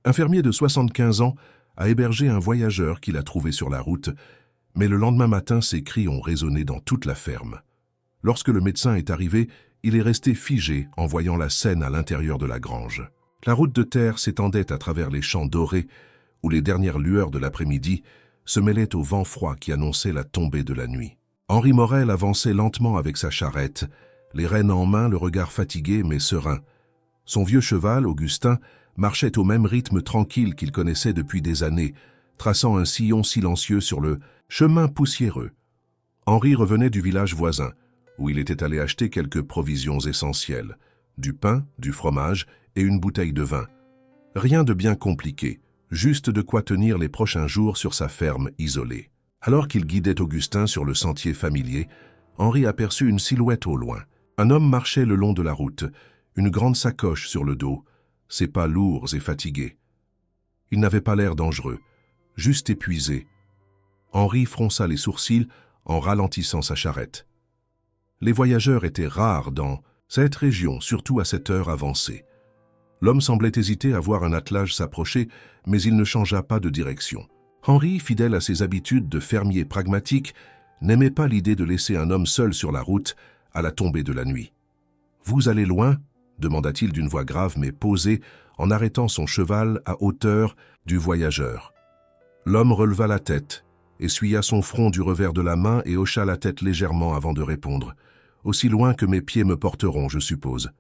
Un fermier de 75 ans a hébergé un voyageur qu'il a trouvé sur la route, mais le lendemain matin, ses cris ont résonné dans toute la ferme. Lorsque le médecin est arrivé, il est resté figé en voyant la scène à l'intérieur de la grange. La route de terre s'étendait à travers les champs dorés, où les dernières lueurs de l'après-midi se mêlaient au vent froid qui annonçait la tombée de la nuit. Henri Morel avançait lentement avec sa charrette, les rênes en main, le regard fatigué mais serein. Son vieux cheval, Augustin, marchait au même rythme tranquille qu'il connaissait depuis des années, traçant un sillon silencieux sur le chemin poussiéreux. Henri revenait du village voisin, où il était allé acheter quelques provisions essentielles, du pain, du fromage et une bouteille de vin. Rien de bien compliqué, juste de quoi tenir les prochains jours sur sa ferme isolée. Alors qu'il guidait Augustin sur le sentier familier, Henri aperçut une silhouette au loin. Un homme marchait le long de la route, une grande sacoche sur le dos, ses pas lourds et fatigués. Il n'avait pas l'air dangereux, juste épuisé. Henri fronça les sourcils en ralentissant sa charrette. Les voyageurs étaient rares dans cette région, surtout à cette heure avancée. L'homme semblait hésiter à voir un attelage s'approcher, mais il ne changea pas de direction. Henri, fidèle à ses habitudes de fermier pragmatique, n'aimait pas l'idée de laisser un homme seul sur la route à la tombée de la nuit. « Vous allez loin ?» demanda-t-il d'une voix grave mais posée, en arrêtant son cheval à hauteur du voyageur. L'homme releva la tête, essuya son front du revers de la main et hocha la tête légèrement avant de répondre. « Aussi loin que mes pieds me porteront, je suppose. »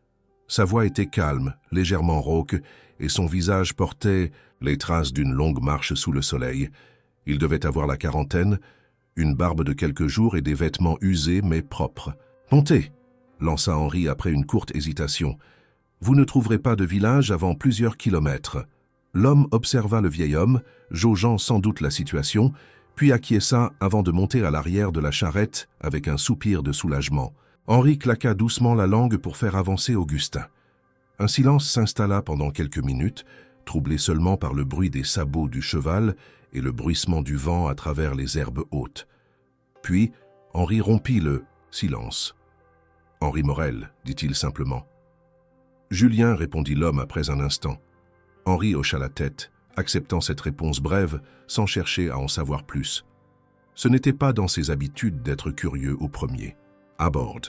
Sa voix était calme, légèrement rauque, et son visage portait les traces d'une longue marche sous le soleil. Il devait avoir la quarantaine, une barbe de quelques jours et des vêtements usés mais propres. « Montez !» lança Henri après une courte hésitation. « Vous ne trouverez pas de village avant plusieurs kilomètres. » L'homme observa le vieil homme, jaugeant sans doute la situation, puis acquiesça avant de monter à l'arrière de la charrette avec un soupir de soulagement. Henri claqua doucement la langue pour faire avancer Augustin. Un silence s'installa pendant quelques minutes, troublé seulement par le bruit des sabots du cheval et le bruissement du vent à travers les herbes hautes. Puis, Henri rompit le silence. « Henri Morel, dit-il simplement. »« Julien, répondit l'homme après un instant. Henri hocha la tête, acceptant cette réponse brève sans chercher à en savoir plus. Ce n'était pas dans ses habitudes d'être curieux au premier. À bord.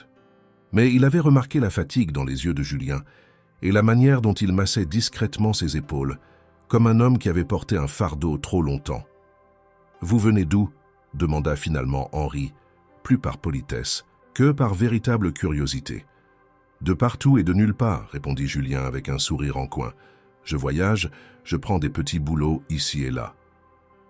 Mais il avait remarqué la fatigue dans les yeux de Julien et la manière dont il massait discrètement ses épaules, comme un homme qui avait porté un fardeau trop longtemps. « Vous venez d'où » demanda finalement Henri, plus par politesse que par véritable curiosité. « De partout et de nulle part, répondit Julien avec un sourire en coin. Je voyage, je prends des petits boulots ici et là.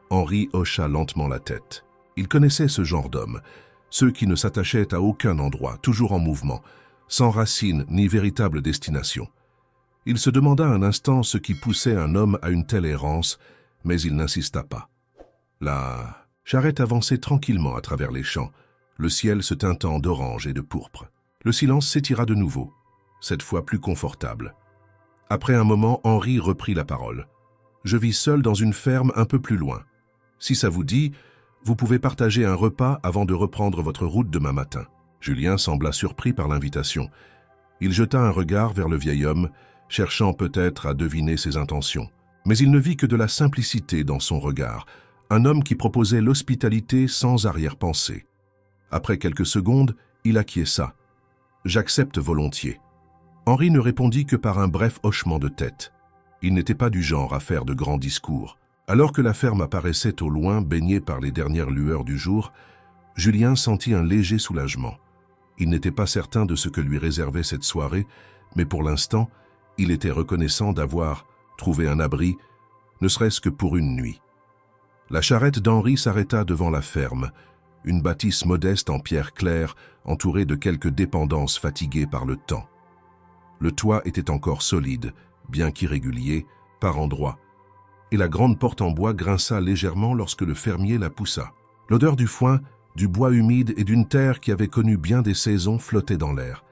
Henri hocha lentement la tête. Il connaissait ce genre d'hommes, ceux qui ne s'attachaient à aucun endroit, toujours en mouvement, sans racine ni véritable destination. Il se demanda un instant ce qui poussait un homme à une telle errance, mais il n'insista pas. La charrette avançait tranquillement à travers les champs, le ciel se teintant d'orange et de pourpre. Le silence s'étira de nouveau, cette fois plus confortable. Après un moment, Henri reprit la parole. « Je vis seul dans une ferme un peu plus loin. Si ça vous dit, vous pouvez partager un repas avant de reprendre votre route demain matin. » Julien sembla surpris par l'invitation. Il jeta un regard vers le vieil homme, cherchant peut-être à deviner ses intentions. Mais il ne vit que de la simplicité dans son regard, un homme qui proposait l'hospitalité sans arrière-pensée. Après quelques secondes, il acquiesça. « J'accepte volontiers. » Henri ne répondit que par un bref hochement de tête. Il n'était pas du genre à faire de grands discours. Alors que la ferme apparaissait au loin, baignée par les dernières lueurs du jour, Julien sentit un léger soulagement. Il n'était pas certain de ce que lui réservait cette soirée, mais pour l'instant, il était reconnaissant d'avoir trouvé un abri, ne serait-ce que pour une nuit. La charrette d'Henri s'arrêta devant la ferme, une bâtisse modeste en pierre claire, entourée de quelques dépendances fatiguées par le temps. Le toit était encore solide, bien qu'irrégulier, par endroits, et la grande porte en bois grinça légèrement lorsque le fermier la poussa. L'odeur du foin, du bois humide et d'une terre qui avait connu bien des saisons flottait dans l'air.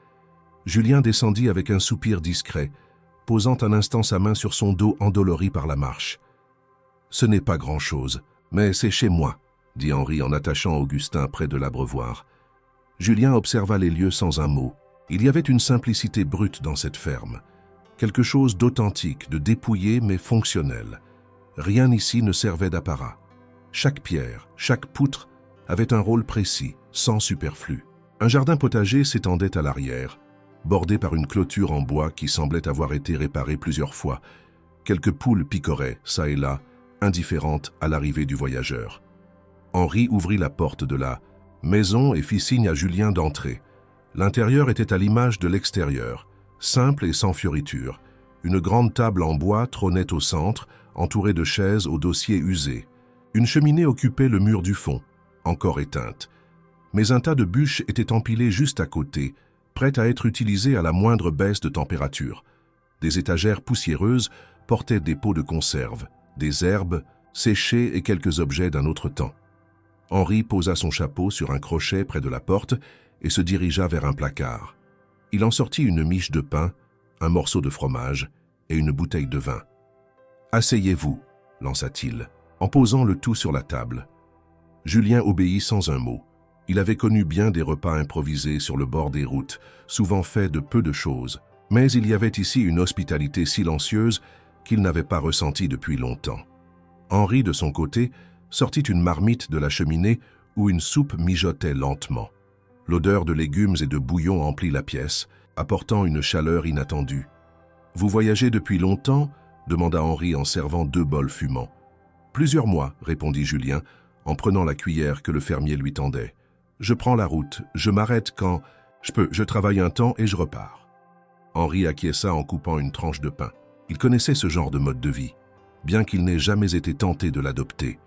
Julien descendit avec un soupir discret, posant un instant sa main sur son dos endolori par la marche. « Ce n'est pas grand-chose, mais c'est chez moi », dit Henri en attachant Augustin près de l'abreuvoir. Julien observa les lieux sans un mot. Il y avait une simplicité brute dans cette ferme. Quelque chose d'authentique, de dépouillé mais fonctionnel. Rien ici ne servait d'apparat. Chaque pierre, chaque poutre avait un rôle précis, sans superflu. Un jardin potager s'étendait à l'arrière, bordé par une clôture en bois qui semblait avoir été réparée plusieurs fois. Quelques poules picoraient, çà et là, indifférentes à l'arrivée du voyageur. Henri ouvrit la porte de la maison et fit signe à Julien d'entrer. L'intérieur était à l'image de l'extérieur, simple et sans fioritures. Une grande table en bois trônait au centre, entourée de chaises aux dossiers usés. Une cheminée occupait le mur du fond, encore éteinte. Mais un tas de bûches était empilé juste à côté, prêtes à être utilisées à la moindre baisse de température. Des étagères poussiéreuses portaient des pots de conserve, des herbes séchées et quelques objets d'un autre temps. Henri posa son chapeau sur un crochet près de la porte et se dirigea vers un placard. Il en sortit une miche de pain, un morceau de fromage et une bouteille de vin. « Asseyez-vous » lança-t-il, en posant le tout sur la table. Julien obéit sans un mot. Il avait connu bien des repas improvisés sur le bord des routes, souvent faits de peu de choses. Mais il y avait ici une hospitalité silencieuse qu'il n'avait pas ressentie depuis longtemps. Henri, de son côté, sortit une marmite de la cheminée où une soupe mijotait lentement. L'odeur de légumes et de bouillon emplit la pièce, apportant une chaleur inattendue. « Vous voyagez depuis longtemps » demanda Henri en servant 2 bols fumants. « Plusieurs mois » répondit Julien, en prenant la cuillère que le fermier lui tendait. « Je prends la route, je m'arrête quand... je travaille un temps et je repars. » Henri acquiesça en coupant une tranche de pain. Il connaissait ce genre de mode de vie, bien qu'il n'ait jamais été tenté de l'adopter.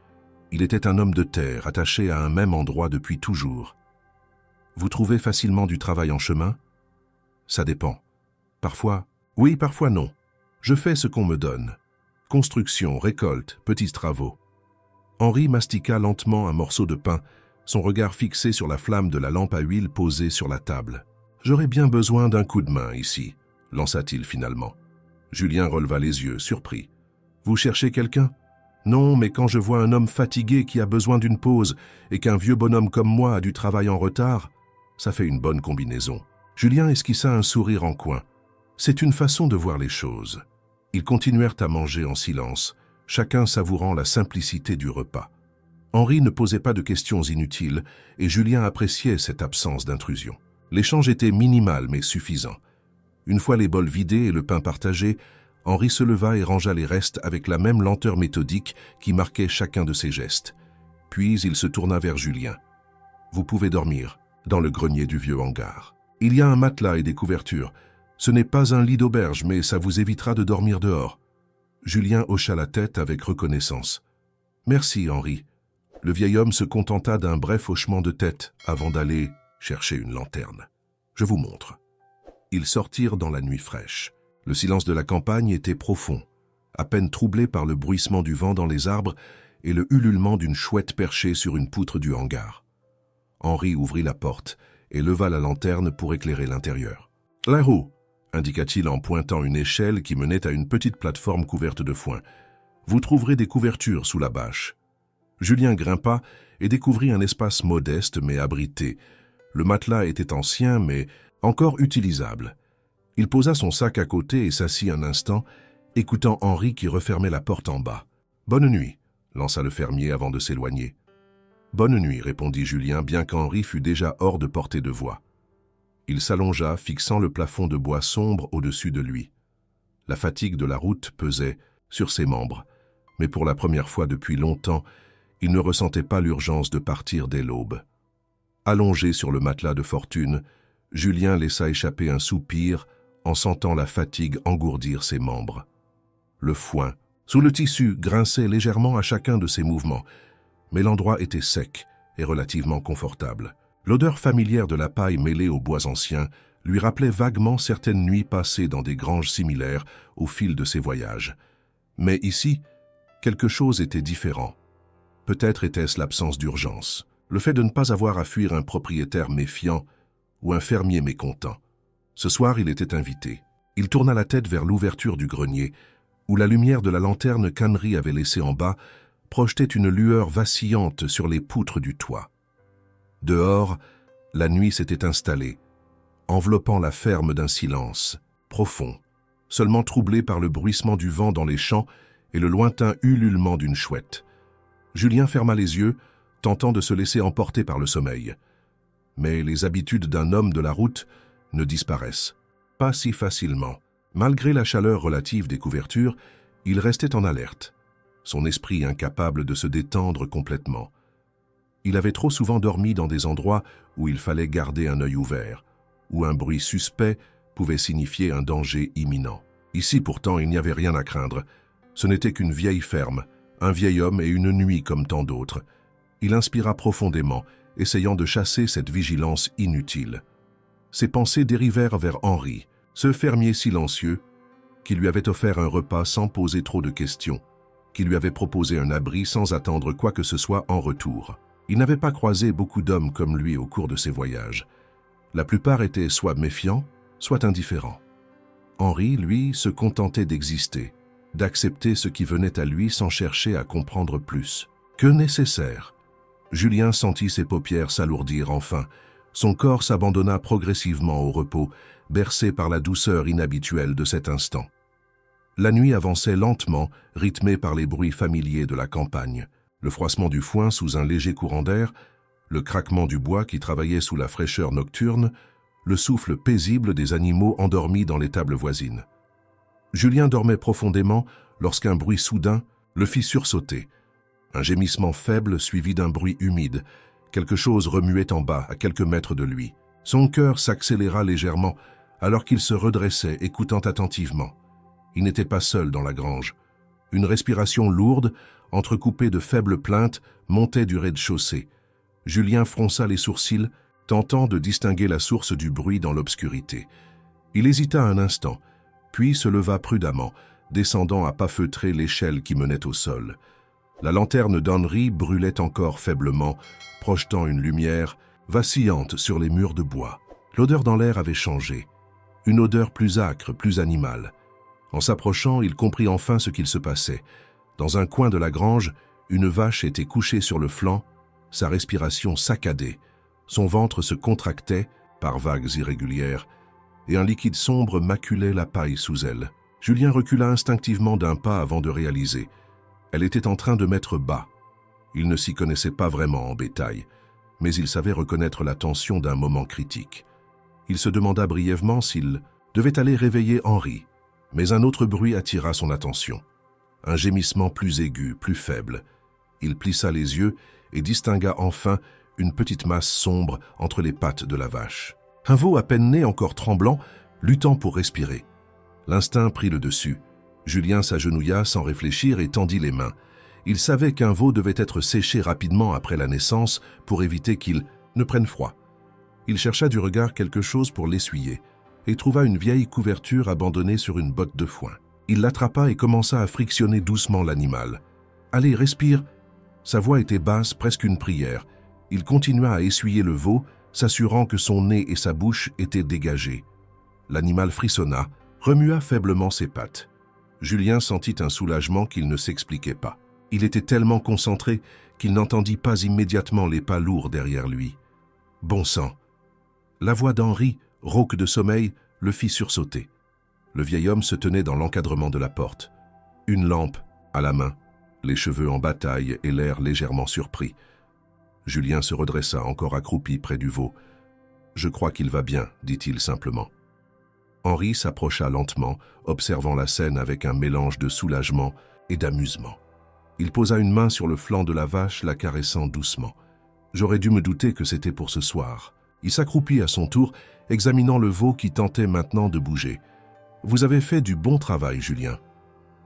Il était un homme de terre, attaché à un même endroit depuis toujours. « Vous trouvez facilement du travail en chemin ?»« Ça dépend. Parfois, oui, parfois non. Je fais ce qu'on me donne. Construction, récolte, petits travaux. » Henri mastiqua lentement un morceau de pain, son regard fixé sur la flamme de la lampe à huile posée sur la table. « J'aurais bien besoin d'un coup de main ici, » lança-t-il finalement. Julien releva les yeux, surpris. « Vous cherchez quelqu'un ? » « Non, mais quand je vois un homme fatigué qui a besoin d'une pause et qu'un vieux bonhomme comme moi a du travail en retard, ça fait une bonne combinaison. » Julien esquissa un sourire en coin. C'est une façon de voir les choses. Ils continuèrent à manger en silence, chacun savourant la simplicité du repas. Henri ne posait pas de questions inutiles et Julien appréciait cette absence d'intrusion. L'échange était minimal mais suffisant. Une fois les bols vidés et le pain partagé, Henri se leva et rangea les restes avec la même lenteur méthodique qui marquait chacun de ses gestes. Puis il se tourna vers Julien. « Vous pouvez dormir, dans le grenier du vieux hangar. Il y a un matelas et des couvertures. Ce n'est pas un lit d'auberge, mais ça vous évitera de dormir dehors. » Julien hocha la tête avec reconnaissance. « Merci, Henri. » Le vieil homme se contenta d'un bref hochement de tête avant d'aller chercher une lanterne. « Je vous montre. » Ils sortirent dans la nuit fraîche. Le silence de la campagne était profond, à peine troublé par le bruissement du vent dans les arbres et le ululement d'une chouette perchée sur une poutre du hangar. Henri ouvrit la porte et leva la lanterne pour éclairer l'intérieur. « Là-haut » indiqua-t-il en pointant une échelle qui menait à une petite plateforme couverte de foin. « Vous trouverez des couvertures sous la bâche. » Julien grimpa et découvrit un espace modeste mais abrité. Le matelas était ancien mais encore utilisable. Il posa son sac à côté et s'assit un instant, écoutant Henri qui refermait la porte en bas. « Bonne nuit » lança le fermier avant de s'éloigner. « Bonne nuit » répondit Julien, bien qu'Henri fût déjà hors de portée de voix. Il s'allongea, fixant le plafond de bois sombre au-dessus de lui. La fatigue de la route pesait sur ses membres, mais pour la première fois depuis longtemps, il ne ressentait pas l'urgence de partir dès l'aube. Allongé sur le matelas de fortune, Julien laissa échapper un soupir en sentant la fatigue engourdir ses membres. Le foin, sous le tissu, grinçait légèrement à chacun de ses mouvements, mais l'endroit était sec et relativement confortable. L'odeur familière de la paille mêlée aux bois anciens lui rappelait vaguement certaines nuits passées dans des granges similaires au fil de ses voyages. Mais ici, quelque chose était différent. Peut-être était-ce l'absence d'urgence, le fait de ne pas avoir à fuir un propriétaire méfiant ou un fermier mécontent. Ce soir, il était invité. Il tourna la tête vers l'ouverture du grenier, où la lumière de la lanterne qu'Henri avait laissée en bas projetait une lueur vacillante sur les poutres du toit. Dehors, la nuit s'était installée, enveloppant la ferme d'un silence profond seulement troublé par le bruissement du vent dans les champs et le lointain ululement d'une chouette. Julien ferma les yeux, tentant de se laisser emporter par le sommeil. Mais les habitudes d'un homme de la route ne disparaissent pas si facilement. Malgré la chaleur relative des couvertures, il restait en alerte, son esprit incapable de se détendre complètement. Il avait trop souvent dormi dans des endroits où il fallait garder un œil ouvert, où un bruit suspect pouvait signifier un danger imminent. Ici pourtant, il n'y avait rien à craindre. Ce n'était qu'une vieille ferme, un vieil homme et une nuit comme tant d'autres. Il inspira profondément, essayant de chasser cette vigilance inutile. Ses pensées dérivèrent vers Henri, ce fermier silencieux, qui lui avait offert un repas sans poser trop de questions, qui lui avait proposé un abri sans attendre quoi que ce soit en retour. Il n'avait pas croisé beaucoup d'hommes comme lui au cours de ses voyages. La plupart étaient soit méfiants, soit indifférents. Henri, lui, se contentait d'exister, d'accepter ce qui venait à lui sans chercher à comprendre plus. Que nécessaire! Julien sentit ses paupières s'alourdir enfin. Son corps s'abandonna progressivement au repos, bercé par la douceur inhabituelle de cet instant. La nuit avançait lentement, rythmée par les bruits familiers de la campagne. Le froissement du foin sous un léger courant d'air, le craquement du bois qui travaillait sous la fraîcheur nocturne, le souffle paisible des animaux endormis dans les tables voisines. Julien dormait profondément lorsqu'un bruit soudain le fit sursauter. Un gémissement faible suivi d'un bruit humide. Quelque chose remuait en bas, à quelques mètres de lui. Son cœur s'accéléra légèrement alors qu'il se redressait, écoutant attentivement. Il n'était pas seul dans la grange. Une respiration lourde, entrecoupée de faibles plaintes, montait du rez-de-chaussée. Julien fronça les sourcils, tentant de distinguer la source du bruit dans l'obscurité. Il hésita un instant, puis se leva prudemment, descendant à pas feutrés l'échelle qui menait au sol. La lanterne d'Henri brûlait encore faiblement, projetant une lumière vacillante sur les murs de bois. L'odeur dans l'air avait changé, une odeur plus âcre, plus animale. En s'approchant, il comprit enfin ce qu'il se passait. Dans un coin de la grange, une vache était couchée sur le flanc, sa respiration saccadée, son ventre se contractait par vagues irrégulières, et un liquide sombre maculait la paille sous elle. Julien recula instinctivement d'un pas avant de réaliser. Elle était en train de mettre bas. Il ne s'y connaissait pas vraiment en bétail, mais il savait reconnaître la tension d'un moment critique. Il se demanda brièvement s'il devait aller réveiller Henri, mais un autre bruit attira son attention. Un gémissement plus aigu, plus faible. Il plissa les yeux et distingua enfin une petite masse sombre entre les pattes de la vache. Un veau à peine né, encore tremblant, luttant pour respirer. L'instinct prit le dessus. Julien s'agenouilla sans réfléchir et tendit les mains. Il savait qu'un veau devait être séché rapidement après la naissance pour éviter qu'il ne prenne froid. Il chercha du regard quelque chose pour l'essuyer et trouva une vieille couverture abandonnée sur une botte de foin. Il l'attrapa et commença à frictionner doucement l'animal. « Allez, respire !» Sa voix était basse, presque une prière. Il continua à essuyer le veau, s'assurant que son nez et sa bouche étaient dégagés. L'animal frissonna, remua faiblement ses pattes. Julien sentit un soulagement qu'il ne s'expliquait pas. Il était tellement concentré qu'il n'entendit pas immédiatement les pas lourds derrière lui. Bon sang! La voix d'Henri, rauque de sommeil, le fit sursauter. Le vieil homme se tenait dans l'encadrement de la porte. Une lampe à la main, les cheveux en bataille et l'air légèrement surpris. Julien se redressa, encore accroupi près du veau. « Je crois qu'il va bien, dit-il simplement. » Henri s'approcha lentement, observant la scène avec un mélange de soulagement et d'amusement. Il posa une main sur le flanc de la vache, la caressant doucement. J'aurais dû me douter que c'était pour ce soir. Il s'accroupit à son tour, examinant le veau qui tentait maintenant de bouger. « Vous avez fait du bon travail, Julien. »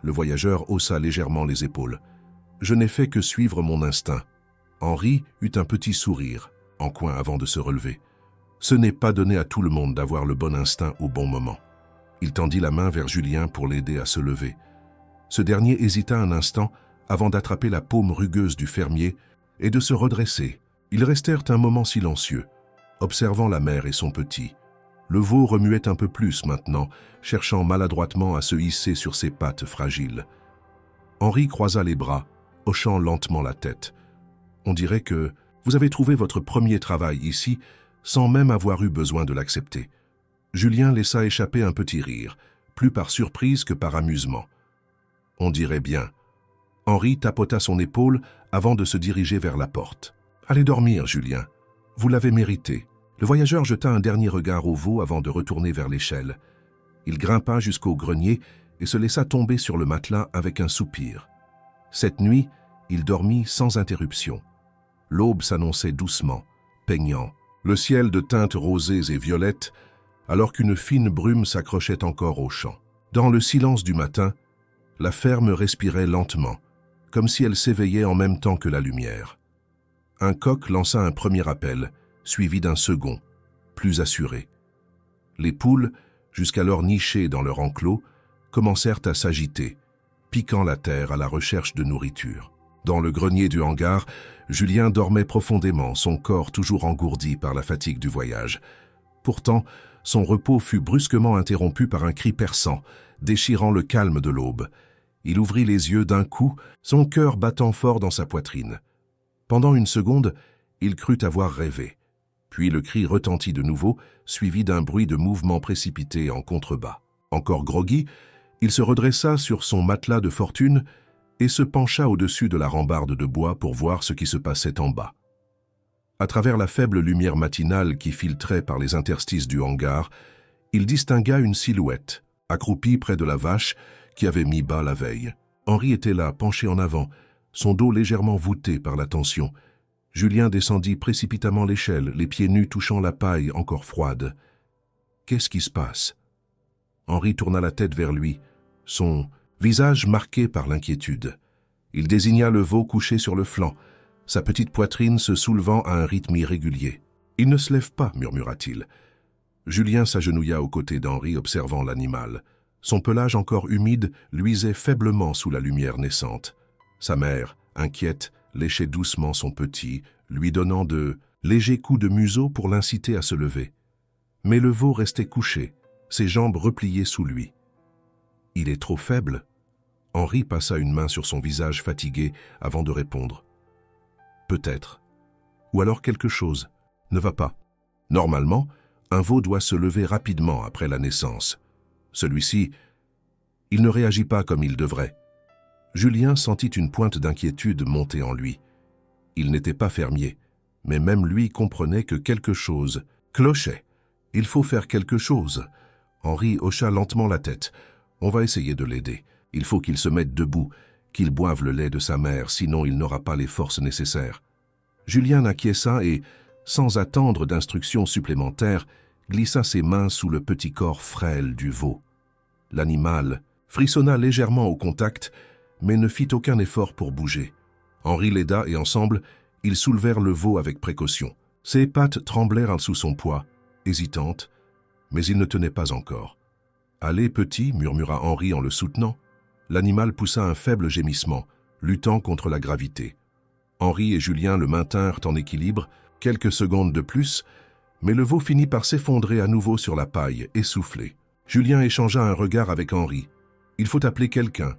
Le voyageur haussa légèrement les épaules. « Je n'ai fait que suivre mon instinct. » Henri eut un petit sourire, en coin avant de se relever. Ce n'est pas donné à tout le monde d'avoir le bon instinct au bon moment. Il tendit la main vers Julien pour l'aider à se lever. Ce dernier hésita un instant avant d'attraper la paume rugueuse du fermier et de se redresser. Ils restèrent un moment silencieux, observant la mère et son petit. Le veau remuait un peu plus maintenant, cherchant maladroitement à se hisser sur ses pattes fragiles. Henri croisa les bras, hochant lentement la tête. On dirait que vous avez trouvé votre premier travail ici sans même avoir eu besoin de l'accepter. Julien laissa échapper un petit rire, plus par surprise que par amusement. On dirait bien. Henri tapota son épaule avant de se diriger vers la porte. « Allez dormir, Julien. Vous l'avez mérité. » Le voyageur jeta un dernier regard au veau avant de retourner vers l'échelle. Il grimpa jusqu'au grenier et se laissa tomber sur le matelas avec un soupir. Cette nuit, il dormit sans interruption. L'aube s'annonçait doucement, peignant, le ciel de teintes rosées et violettes, alors qu'une fine brume s'accrochait encore au champ. Dans le silence du matin, la ferme respirait lentement, comme si elle s'éveillait en même temps que la lumière. Un coq lança un premier appel, suivi d'un second, plus assuré. Les poules, jusqu'alors nichées dans leur enclos, commencèrent à s'agiter, piquant la terre à la recherche de nourriture. Dans le grenier du hangar, Julien dormait profondément, son corps toujours engourdi par la fatigue du voyage. Pourtant, son repos fut brusquement interrompu par un cri perçant, déchirant le calme de l'aube. Il ouvrit les yeux d'un coup, son cœur battant fort dans sa poitrine. Pendant une seconde, il crut avoir rêvé. Puis le cri retentit de nouveau, suivi d'un bruit de mouvement précipité en contrebas. Encore groggy, il se redressa sur son matelas de fortune et se pencha au-dessus de la rambarde de bois pour voir ce qui se passait en bas. À travers la faible lumière matinale qui filtrait par les interstices du hangar, il distingua une silhouette, accroupie près de la vache qui avait mis bas la veille. Henri était là, penché en avant, son dos légèrement voûté par la tension. Julien descendit précipitamment l'échelle, les pieds nus touchant la paille encore froide. Qu'est-ce qui se passe? Henri tourna la tête vers lui, son visage marqué par l'inquiétude. Il désigna le veau couché sur le flanc, sa petite poitrine se soulevant à un rythme irrégulier. « Il ne se lève pas », murmura-t-il. Julien s'agenouilla aux côtés d'Henri, observant l'animal. Son pelage encore humide luisait faiblement sous la lumière naissante. Sa mère, inquiète, léchait doucement son petit, lui donnant de légers coups de museau pour l'inciter à se lever. Mais le veau restait couché, ses jambes repliées sous lui. « Il est trop faible ?» Henri passa une main sur son visage fatigué avant de répondre. « Peut-être. Ou alors quelque chose ne va pas. Normalement, un veau doit se lever rapidement après la naissance. Celui-ci, il ne réagit pas comme il devrait. » Julien sentit une pointe d'inquiétude monter en lui. Il n'était pas fermier, mais même lui comprenait que quelque chose clochait. Il faut faire quelque chose. Henri hocha lentement la tête. On va essayer de l'aider. Il faut qu'il se mette debout, qu'il boive le lait de sa mère, sinon il n'aura pas les forces nécessaires. Julien acquiesça et, sans attendre d'instructions supplémentaires, glissa ses mains sous le petit corps frêle du veau. L'animal frissonna légèrement au contact, mais ne fit aucun effort pour bouger. Henri l'aida et ensemble, ils soulevèrent le veau avec précaution. Ses pattes tremblèrent sous son poids, hésitantes, mais il ne tenait pas encore. « Allez, petit » murmura Henri en le soutenant. L'animal poussa un faible gémissement, luttant contre la gravité. Henri et Julien le maintinrent en équilibre, quelques secondes de plus, mais le veau finit par s'effondrer à nouveau sur la paille, essoufflé. Julien échangea un regard avec Henri. « Il faut appeler quelqu'un.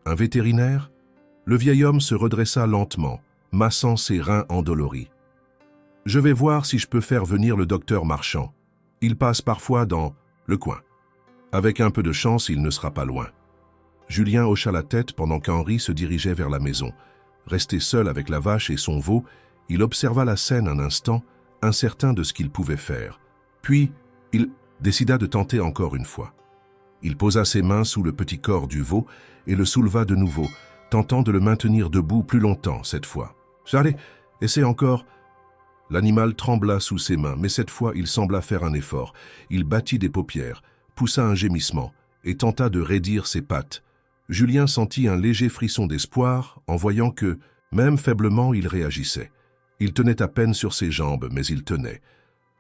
Un vétérinaire ?» Le vieil homme se redressa lentement, massant ses reins endoloris. « Je vais voir si je peux faire venir le docteur Marchand. Il passe parfois dans le coin. Avec un peu de chance, il ne sera pas loin. » Julien hocha la tête pendant qu'Henri se dirigeait vers la maison. Resté seul avec la vache et son veau, il observa la scène un instant, incertain de ce qu'il pouvait faire. Puis, il décida de tenter encore une fois. Il posa ses mains sous le petit corps du veau et le souleva de nouveau, tentant de le maintenir debout plus longtemps cette fois. « Allez, essaie encore !» L'animal trembla sous ses mains, mais cette fois il sembla faire un effort. Il battit des paupières, poussa un gémissement et tenta de raidir ses pattes. Julien sentit un léger frisson d'espoir en voyant que, même faiblement, il réagissait. Il tenait à peine sur ses jambes, mais il tenait.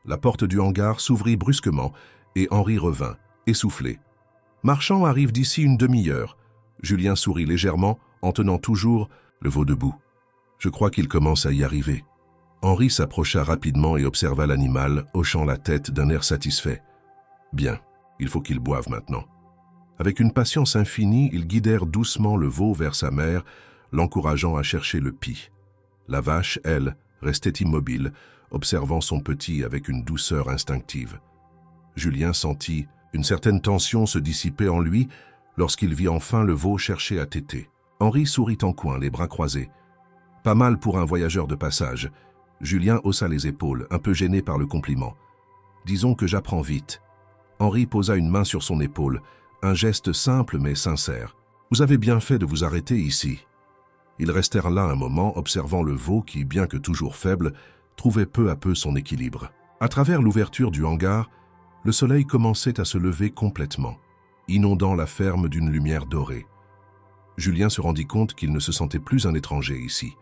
La porte du hangar s'ouvrit brusquement et Henri revint, essoufflé. « Marchand arrive d'ici une demi-heure. » Julien sourit légèrement en tenant toujours le veau debout. « Je crois qu'il commence à y arriver. » Henri s'approcha rapidement et observa l'animal, hochant la tête d'un air satisfait. « Bien, il faut qu'il boive maintenant. » Avec une patience infinie, ils guidèrent doucement le veau vers sa mère, l'encourageant à chercher le pis. La vache, elle, restait immobile, observant son petit avec une douceur instinctive. Julien sentit Une certaine tension se dissipait en lui lorsqu'il vit enfin le veau chercher à téter. Henri sourit en coin, les bras croisés. Pas mal pour un voyageur de passage. Julien haussa les épaules, un peu gêné par le compliment. Disons que j'apprends vite. Henri posa une main sur son épaule, un geste simple mais sincère. Vous avez bien fait de vous arrêter ici. Ils restèrent là un moment, observant le veau qui, bien que toujours faible, trouvait peu à peu son équilibre. À travers l'ouverture du hangar, le soleil commençait à se lever complètement, inondant la ferme d'une lumière dorée. Julien se rendit compte qu'il ne se sentait plus un étranger ici.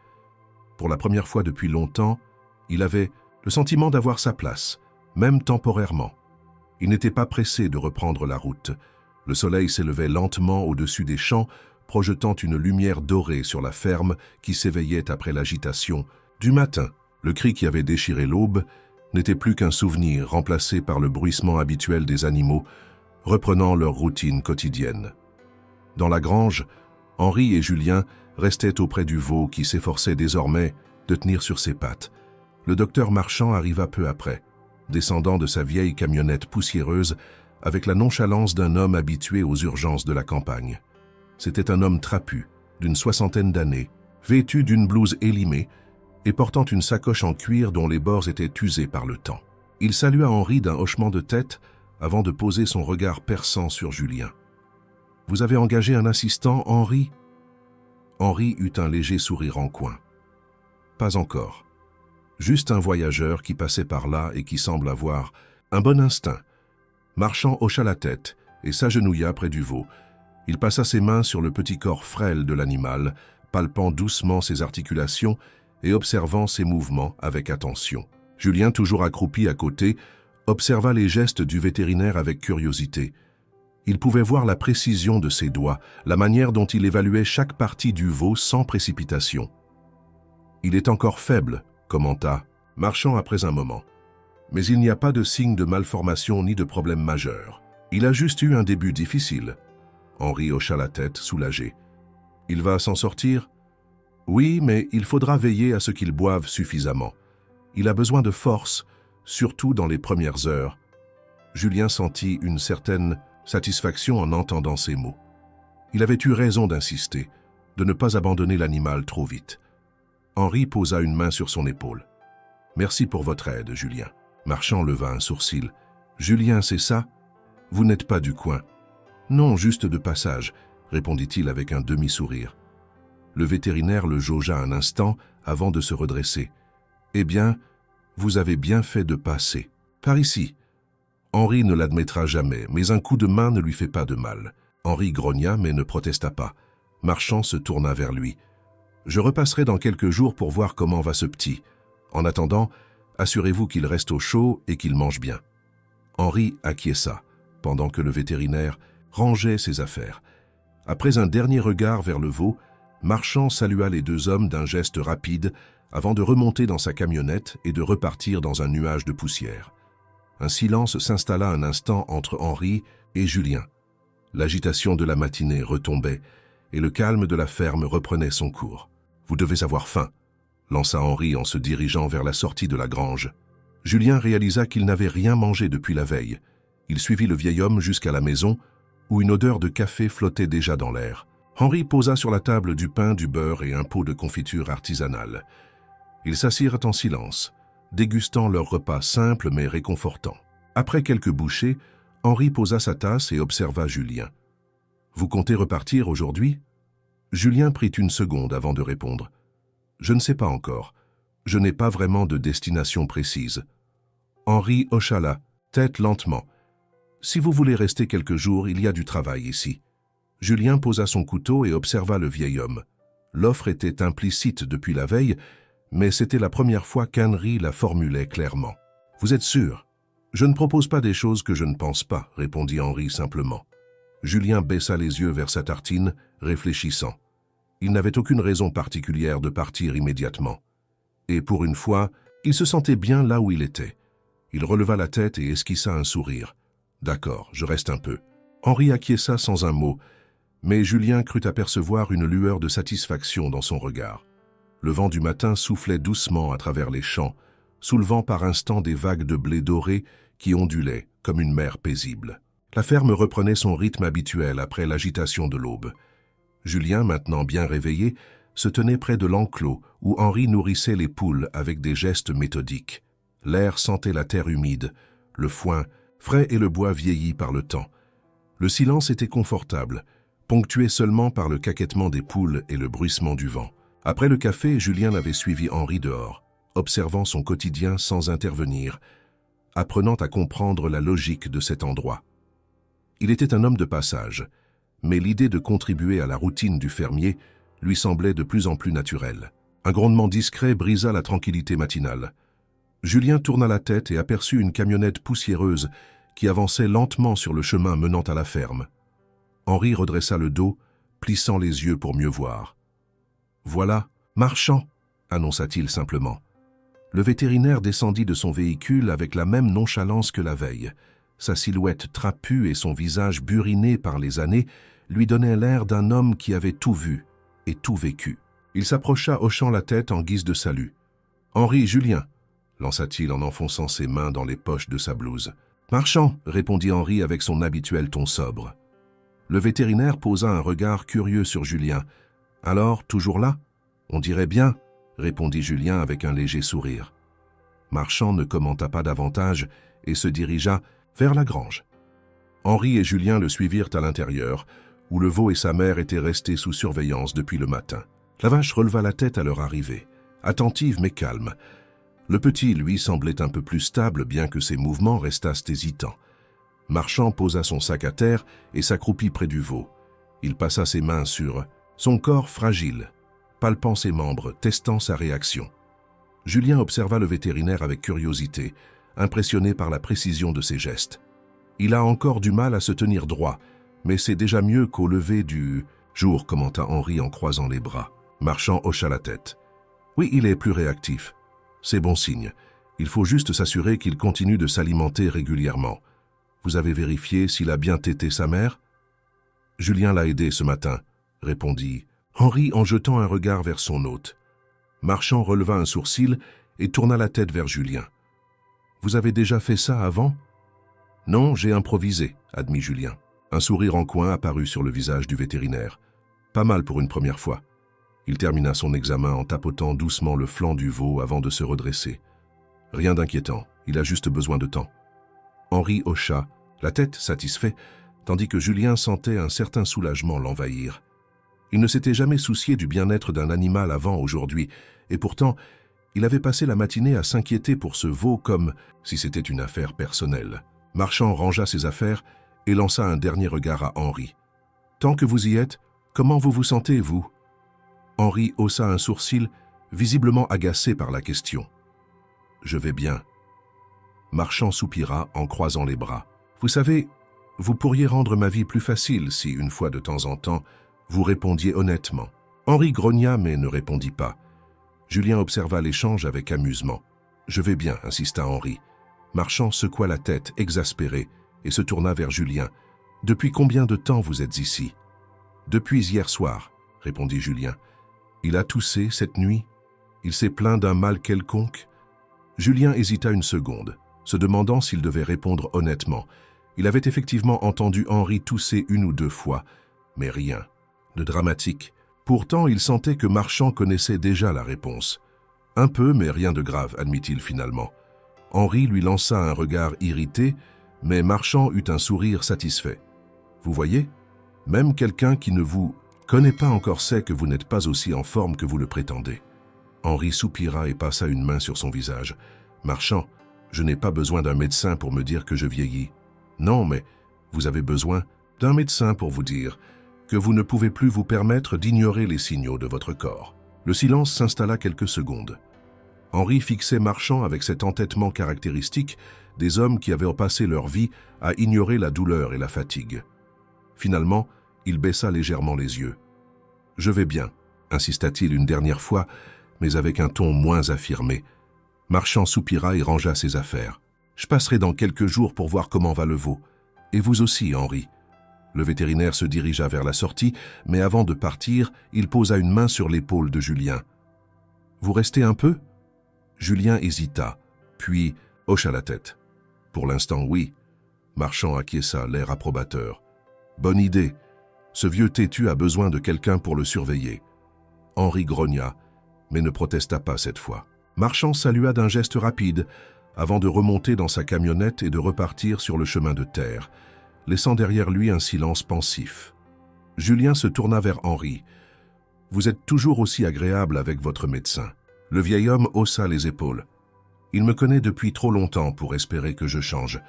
Pour la première fois depuis longtemps, il avait le sentiment d'avoir sa place, même temporairement. Il n'était pas pressé de reprendre la route. Le soleil s'élevait lentement au-dessus des champs, projetant une lumière dorée sur la ferme qui s'éveillait après l'agitation du matin. Le cri qui avait déchiré l'aube n'était plus qu'un souvenir remplacé par le bruissement habituel des animaux, reprenant leur routine quotidienne. Dans la grange, Henri et Julien restaient auprès du veau qui s'efforçait désormais de tenir sur ses pattes. Le docteur Marchand arriva peu après, descendant de sa vieille camionnette poussiéreuse avec la nonchalance d'un homme habitué aux urgences de la campagne. C'était un homme trapu, d'une 60aine d'années, vêtu d'une blouse élimée et portant une sacoche en cuir dont les bords étaient usés par le temps. Il salua Henri d'un hochement de tête avant de poser son regard perçant sur Julien. « Vous avez engagé un assistant, Henri ?» Henri eut un léger sourire en coin. « Pas encore. Juste un voyageur qui passait par là et qui semble avoir un bon instinct. » Marchand hocha la tête et s'agenouilla près du veau. Il passa ses mains sur le petit corps frêle de l'animal, palpant doucement ses articulations et observant ses mouvements avec attention. Julien, toujours accroupi à côté, observa les gestes du vétérinaire avec curiosité. Il pouvait voir la précision de ses doigts, la manière dont il évaluait chaque partie du veau sans précipitation. « Il est encore faible », commenta Marchand après un moment. « Mais il n'y a pas de signe de malformation ni de problème majeur. Il a juste eu un début difficile. » Henri hocha la tête, soulagé. « Il va s'en sortir ?»« Oui, mais il faudra veiller à ce qu'il boive suffisamment. Il a besoin de force, surtout dans les premières heures. » Julien sentit une certaine satisfaction en entendant ces mots. Il avait eu raison d'insister, de ne pas abandonner l'animal trop vite. Henri posa une main sur son épaule. « Merci pour votre aide, Julien. » Marchand leva un sourcil. « Julien, c'est ça? Vous n'êtes pas du coin. »« Non, juste de passage, » répondit-il avec un demi-sourire. Le vétérinaire le jaugea un instant avant de se redresser. « Eh bien, vous avez bien fait de passer. Par ici. » Henri ne l'admettra jamais, mais un coup de main ne lui fait pas de mal. Henri grogna, mais ne protesta pas. Marchand se tourna vers lui. « Je repasserai dans quelques jours pour voir comment va ce petit. En attendant, assurez-vous qu'il reste au chaud et qu'il mange bien. » Henri acquiesça, pendant que le vétérinaire rangeait ses affaires. Après un dernier regard vers le veau, Marchand salua les deux hommes d'un geste rapide avant de remonter dans sa camionnette et de repartir dans un nuage de poussière. Un silence s'installa un instant entre Henri et Julien. L'agitation de la matinée retombait et le calme de la ferme reprenait son cours. « Vous devez avoir faim », lança Henri en se dirigeant vers la sortie de la grange. Julien réalisa qu'il n'avait rien mangé depuis la veille. Il suivit le vieil homme jusqu'à la maison, où une odeur de café flottait déjà dans l'air. Henri posa sur la table du pain, du beurre et un pot de confiture artisanale. Ils s'assirent en silence, dégustant leur repas simple mais réconfortant. Après quelques bouchées, Henri posa sa tasse et observa Julien. « Vous comptez repartir aujourd'hui ?» Julien prit une seconde avant de répondre. « Je ne sais pas encore. Je n'ai pas vraiment de destination précise. » Henri hocha la tête lentement. « Si vous voulez rester quelques jours, il y a du travail ici. » Julien posa son couteau et observa le vieil homme. L'offre était implicite depuis la veille, mais c'était la première fois qu'Henri la formulait clairement. « Vous êtes sûr ? » « Je ne propose pas des choses que je ne pense pas, » répondit Henri simplement. Julien baissa les yeux vers sa tartine, réfléchissant. Il n'avait aucune raison particulière de partir immédiatement. Et pour une fois, il se sentait bien là où il était. Il releva la tête et esquissa un sourire. « D'accord, je reste un peu. » Henri acquiesça sans un mot, mais Julien crut apercevoir une lueur de satisfaction dans son regard. Le vent du matin soufflait doucement à travers les champs, soulevant par instants des vagues de blé doré qui ondulaient comme une mer paisible. La ferme reprenait son rythme habituel après l'agitation de l'aube. Julien, maintenant bien réveillé, se tenait près de l'enclos où Henri nourrissait les poules avec des gestes méthodiques. L'air sentait la terre humide, le foin, frais et le bois vieilli par le temps. Le silence était confortable, ponctué seulement par le caquettement des poules et le bruissement du vent. Après le café, Julien avait suivi Henri dehors, observant son quotidien sans intervenir, apprenant à comprendre la logique de cet endroit. Il était un homme de passage, mais l'idée de contribuer à la routine du fermier lui semblait de plus en plus naturelle. Un grondement discret brisa la tranquillité matinale. Julien tourna la tête et aperçut une camionnette poussiéreuse qui avançait lentement sur le chemin menant à la ferme. Henri redressa le dos, plissant les yeux pour mieux voir. « Voilà, Marchand !» annonça-t-il simplement. Le vétérinaire descendit de son véhicule avec la même nonchalance que la veille. Sa silhouette trapue et son visage buriné par les années lui donnaient l'air d'un homme qui avait tout vu et tout vécu. Il s'approcha hochant la tête en guise de salut. « Henri, Julien !» lança-t-il en enfonçant ses mains dans les poches de sa blouse. « Marchand !» répondit Henri avec son habituel ton sobre. Le vétérinaire posa un regard curieux sur Julien. « Alors, toujours là ? On dirait bien !» répondit Julien avec un léger sourire. Marchand ne commenta pas davantage et se dirigea vers la grange. Henri et Julien le suivirent à l'intérieur, où le veau et sa mère étaient restés sous surveillance depuis le matin. La vache releva la tête à leur arrivée, attentive mais calme. Le petit, lui, semblait un peu plus stable, bien que ses mouvements restassent hésitants. Marchand posa son sac à terre et s'accroupit près du veau. Il passa ses mains sur son corps fragile, palpant ses membres, testant sa réaction. Julien observa le vétérinaire avec curiosité, impressionné par la précision de ses gestes. Il a encore du mal à se tenir droit, mais c'est déjà mieux qu'au lever du jour, commenta Henri en croisant les bras. Marchand hocha la tête. Oui, il est plus réactif. C'est bon signe. Il faut juste s'assurer qu'il continue de s'alimenter régulièrement. Vous avez vérifié s'il a bien tété sa mère ? Julien l'a aidé ce matin, répondit Henri en jetant un regard vers son hôte. Marchand releva un sourcil et tourna la tête vers Julien. Vous avez déjà fait ça avant ? Non, j'ai improvisé, admit Julien. Un sourire en coin apparut sur le visage du vétérinaire. Pas mal pour une première fois. Il termina son examen en tapotant doucement le flanc du veau avant de se redresser. Rien d'inquiétant, il a juste besoin de temps. Henri hocha, la tête satisfait, tandis que Julien sentait un certain soulagement l'envahir. Il ne s'était jamais soucié du bien-être d'un animal avant aujourd'hui, et pourtant, il avait passé la matinée à s'inquiéter pour ce veau comme si c'était une affaire personnelle. Marchand rangea ses affaires et lança un dernier regard à Henri. « Tant que vous y êtes, comment vous vous sentez, vous » Henri haussa un sourcil, visiblement agacé par la question. « Je vais bien. » Marchand soupira en croisant les bras. « Vous savez, vous pourriez rendre ma vie plus facile si, une fois de temps en temps, vous répondiez honnêtement. » Henri grogna mais ne répondit pas. Julien observa l'échange avec amusement. « Je vais bien, » insista Henri. Marchand secoua la tête, exaspéré, et se tourna vers Julien. « Depuis combien de temps vous êtes ici ?»« Depuis hier soir, » répondit Julien. « Il a toussé cette nuit ? Il s'est plaint d'un mal quelconque ?» Julien hésita une seconde, se demandant s'il devait répondre honnêtement. Il avait effectivement entendu Henri tousser une ou deux fois, mais rien de dramatique. Pourtant, il sentait que Marchand connaissait déjà la réponse. Un peu, mais rien de grave, admit-il finalement. Henri lui lança un regard irrité, mais Marchand eut un sourire satisfait. Vous voyez, même quelqu'un qui ne vous connaît pas encore sait que vous n'êtes pas aussi en forme que vous le prétendez. Henri soupira et passa une main sur son visage. Marchand, je n'ai pas besoin d'un médecin pour me dire que je vieillis. Non, mais vous avez besoin d'un médecin pour vous dire que vous ne pouvez plus vous permettre d'ignorer les signaux de votre corps. Le silence s'installa quelques secondes. Henri fixait Marchand avec cet entêtement caractéristique des hommes qui avaient passé leur vie à ignorer la douleur et la fatigue. Finalement, il baissa légèrement les yeux. « Je vais bien », insista-t-il une dernière fois, mais avec un ton moins affirmé. Marchand soupira et rangea ses affaires. « Je passerai dans quelques jours pour voir comment va le veau. Et vous aussi, Henri. » Le vétérinaire se dirigea vers la sortie, mais avant de partir, il posa une main sur l'épaule de Julien. « Vous restez un peu ?» Julien hésita, puis hocha la tête. « Pour l'instant, oui. Marchand acquiesça, l'air approbateur. « Bonne idée. Ce vieux têtu a besoin de quelqu'un pour le surveiller. » Henri grogna, mais ne protesta pas cette fois. Marchand salua d'un geste rapide, avant de remonter dans sa camionnette et de repartir sur le chemin de terre, laissant derrière lui un silence pensif. Julien se tourna vers Henri. « Vous êtes toujours aussi agréable avec votre médecin. » Le vieil homme haussa les épaules. « Il me connaît depuis trop longtemps pour espérer que je change. »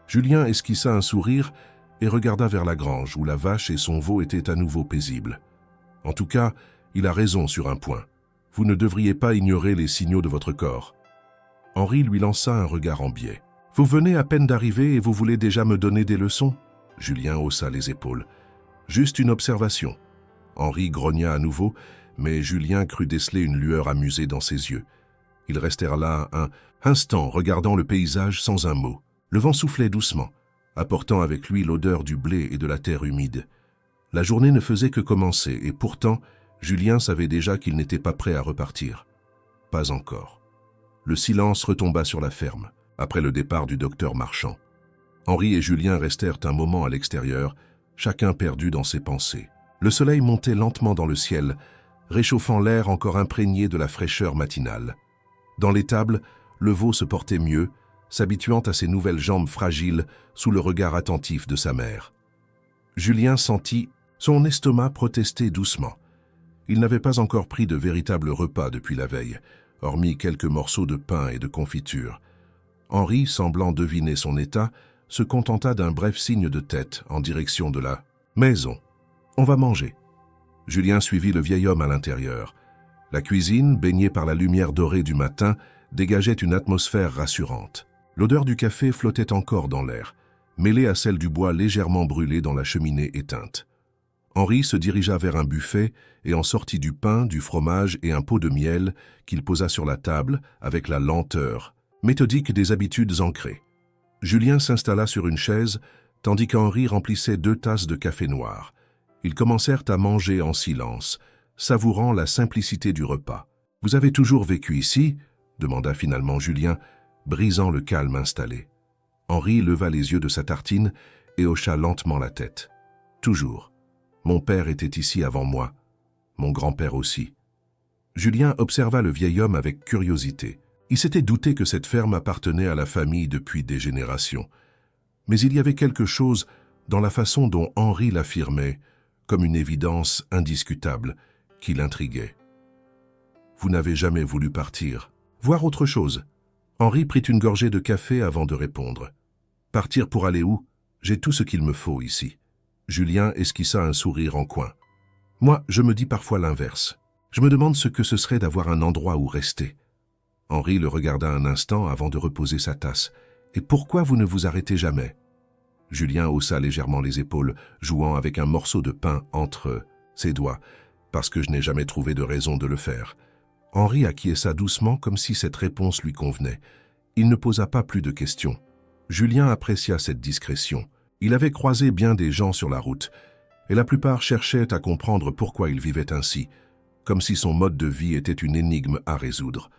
Julien esquissa un sourire et regarda vers la grange où la vache et son veau étaient à nouveau paisibles. « En tout cas, il a raison sur un point. Vous ne devriez pas ignorer les signaux de votre corps. » Henri lui lança un regard en biais. « Vous venez à peine d'arriver et vous voulez déjà me donner des leçons ?» Julien haussa les épaules. « Juste une observation. » Henri grogna à nouveau, mais Julien crut déceler une lueur amusée dans ses yeux. Ils restèrent là un instant, regardant le paysage sans un mot. Le vent soufflait doucement, apportant avec lui l'odeur du blé et de la terre humide. La journée ne faisait que commencer, et pourtant, Julien savait déjà qu'il n'était pas prêt à repartir. Pas encore. Le silence retomba sur la ferme, après le départ du docteur Marchand. Henri et Julien restèrent un moment à l'extérieur, chacun perdu dans ses pensées. Le soleil montait lentement dans le ciel, réchauffant l'air encore imprégné de la fraîcheur matinale. Dans l'étable, le veau se portait mieux, s'habituant à ses nouvelles jambes fragiles sous le regard attentif de sa mère. Julien sentit son estomac protester doucement. Il n'avait pas encore pris de véritable repas depuis la veille, hormis quelques morceaux de pain et de confiture. Henri, semblant deviner son état, se contenta d'un bref signe de tête en direction de la maison. « On va manger. » Julien suivit le vieil homme à l'intérieur. La cuisine, baignée par la lumière dorée du matin, dégageait une atmosphère rassurante. L'odeur du café flottait encore dans l'air, mêlée à celle du bois légèrement brûlé dans la cheminée éteinte. Henri se dirigea vers un buffet et en sortit du pain, du fromage et un pot de miel qu'il posa sur la table avec la lenteur méthodique des habitudes ancrées. Julien s'installa sur une chaise, tandis qu'Henri remplissait 2 tasses de café noir. Ils commencèrent à manger en silence, savourant la simplicité du repas. « Vous avez toujours vécu ici ?» demanda finalement Julien, brisant le calme installé. Henri leva les yeux de sa tartine et hocha lentement la tête. « Toujours. Mon père était ici avant moi. Mon grand-père aussi. » Julien observa le vieil homme avec curiosité. Il s'était douté que cette ferme appartenait à la famille depuis des générations. Mais il y avait quelque chose dans la façon dont Henri l'affirmait, comme une évidence indiscutable, qui l'intriguait. « Vous n'avez jamais voulu partir. Voir autre chose. » Henri prit une gorgée de café avant de répondre. « Partir pour aller où? J'ai tout ce qu'il me faut ici. » Julien esquissa un sourire en coin. « Moi, je me dis parfois l'inverse. Je me demande ce que ce serait d'avoir un endroit où rester. » Henri le regarda un instant avant de reposer sa tasse. « Et pourquoi vous ne vous arrêtez jamais ?» Julien haussa légèrement les épaules, jouant avec un morceau de pain entre ses doigts, parce que je n'ai jamais trouvé de raison de le faire. Henri acquiesça doucement comme si cette réponse lui convenait. Il ne posa pas plus de questions. Julien apprécia cette discrétion. Il avait croisé bien des gens sur la route, et la plupart cherchaient à comprendre pourquoi ils vivaient ainsi, comme si son mode de vie était une énigme à résoudre.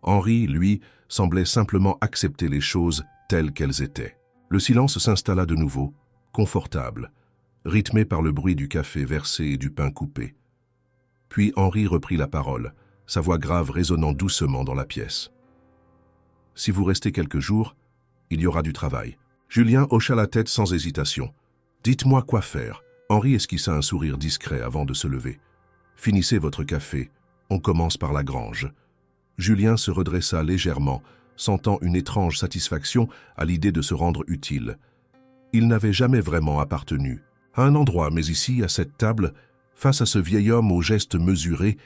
Henri, lui, semblait simplement accepter les choses telles qu'elles étaient. Le silence s'installa de nouveau, confortable, rythmé par le bruit du café versé et du pain coupé. Puis Henri reprit la parole, sa voix grave résonnant doucement dans la pièce. « Si vous restez quelques jours, il y aura du travail. » Julien hocha la tête sans hésitation. « Dites-moi quoi faire. » Henri esquissa un sourire discret avant de se lever. « Finissez votre café. On commence par la grange. » Julien se redressa légèrement, sentant une étrange satisfaction à l'idée de se rendre utile. Il n'avait jamais vraiment appartenu à un endroit, mais ici, à cette table, face à ce vieil homme aux gestes mesurés,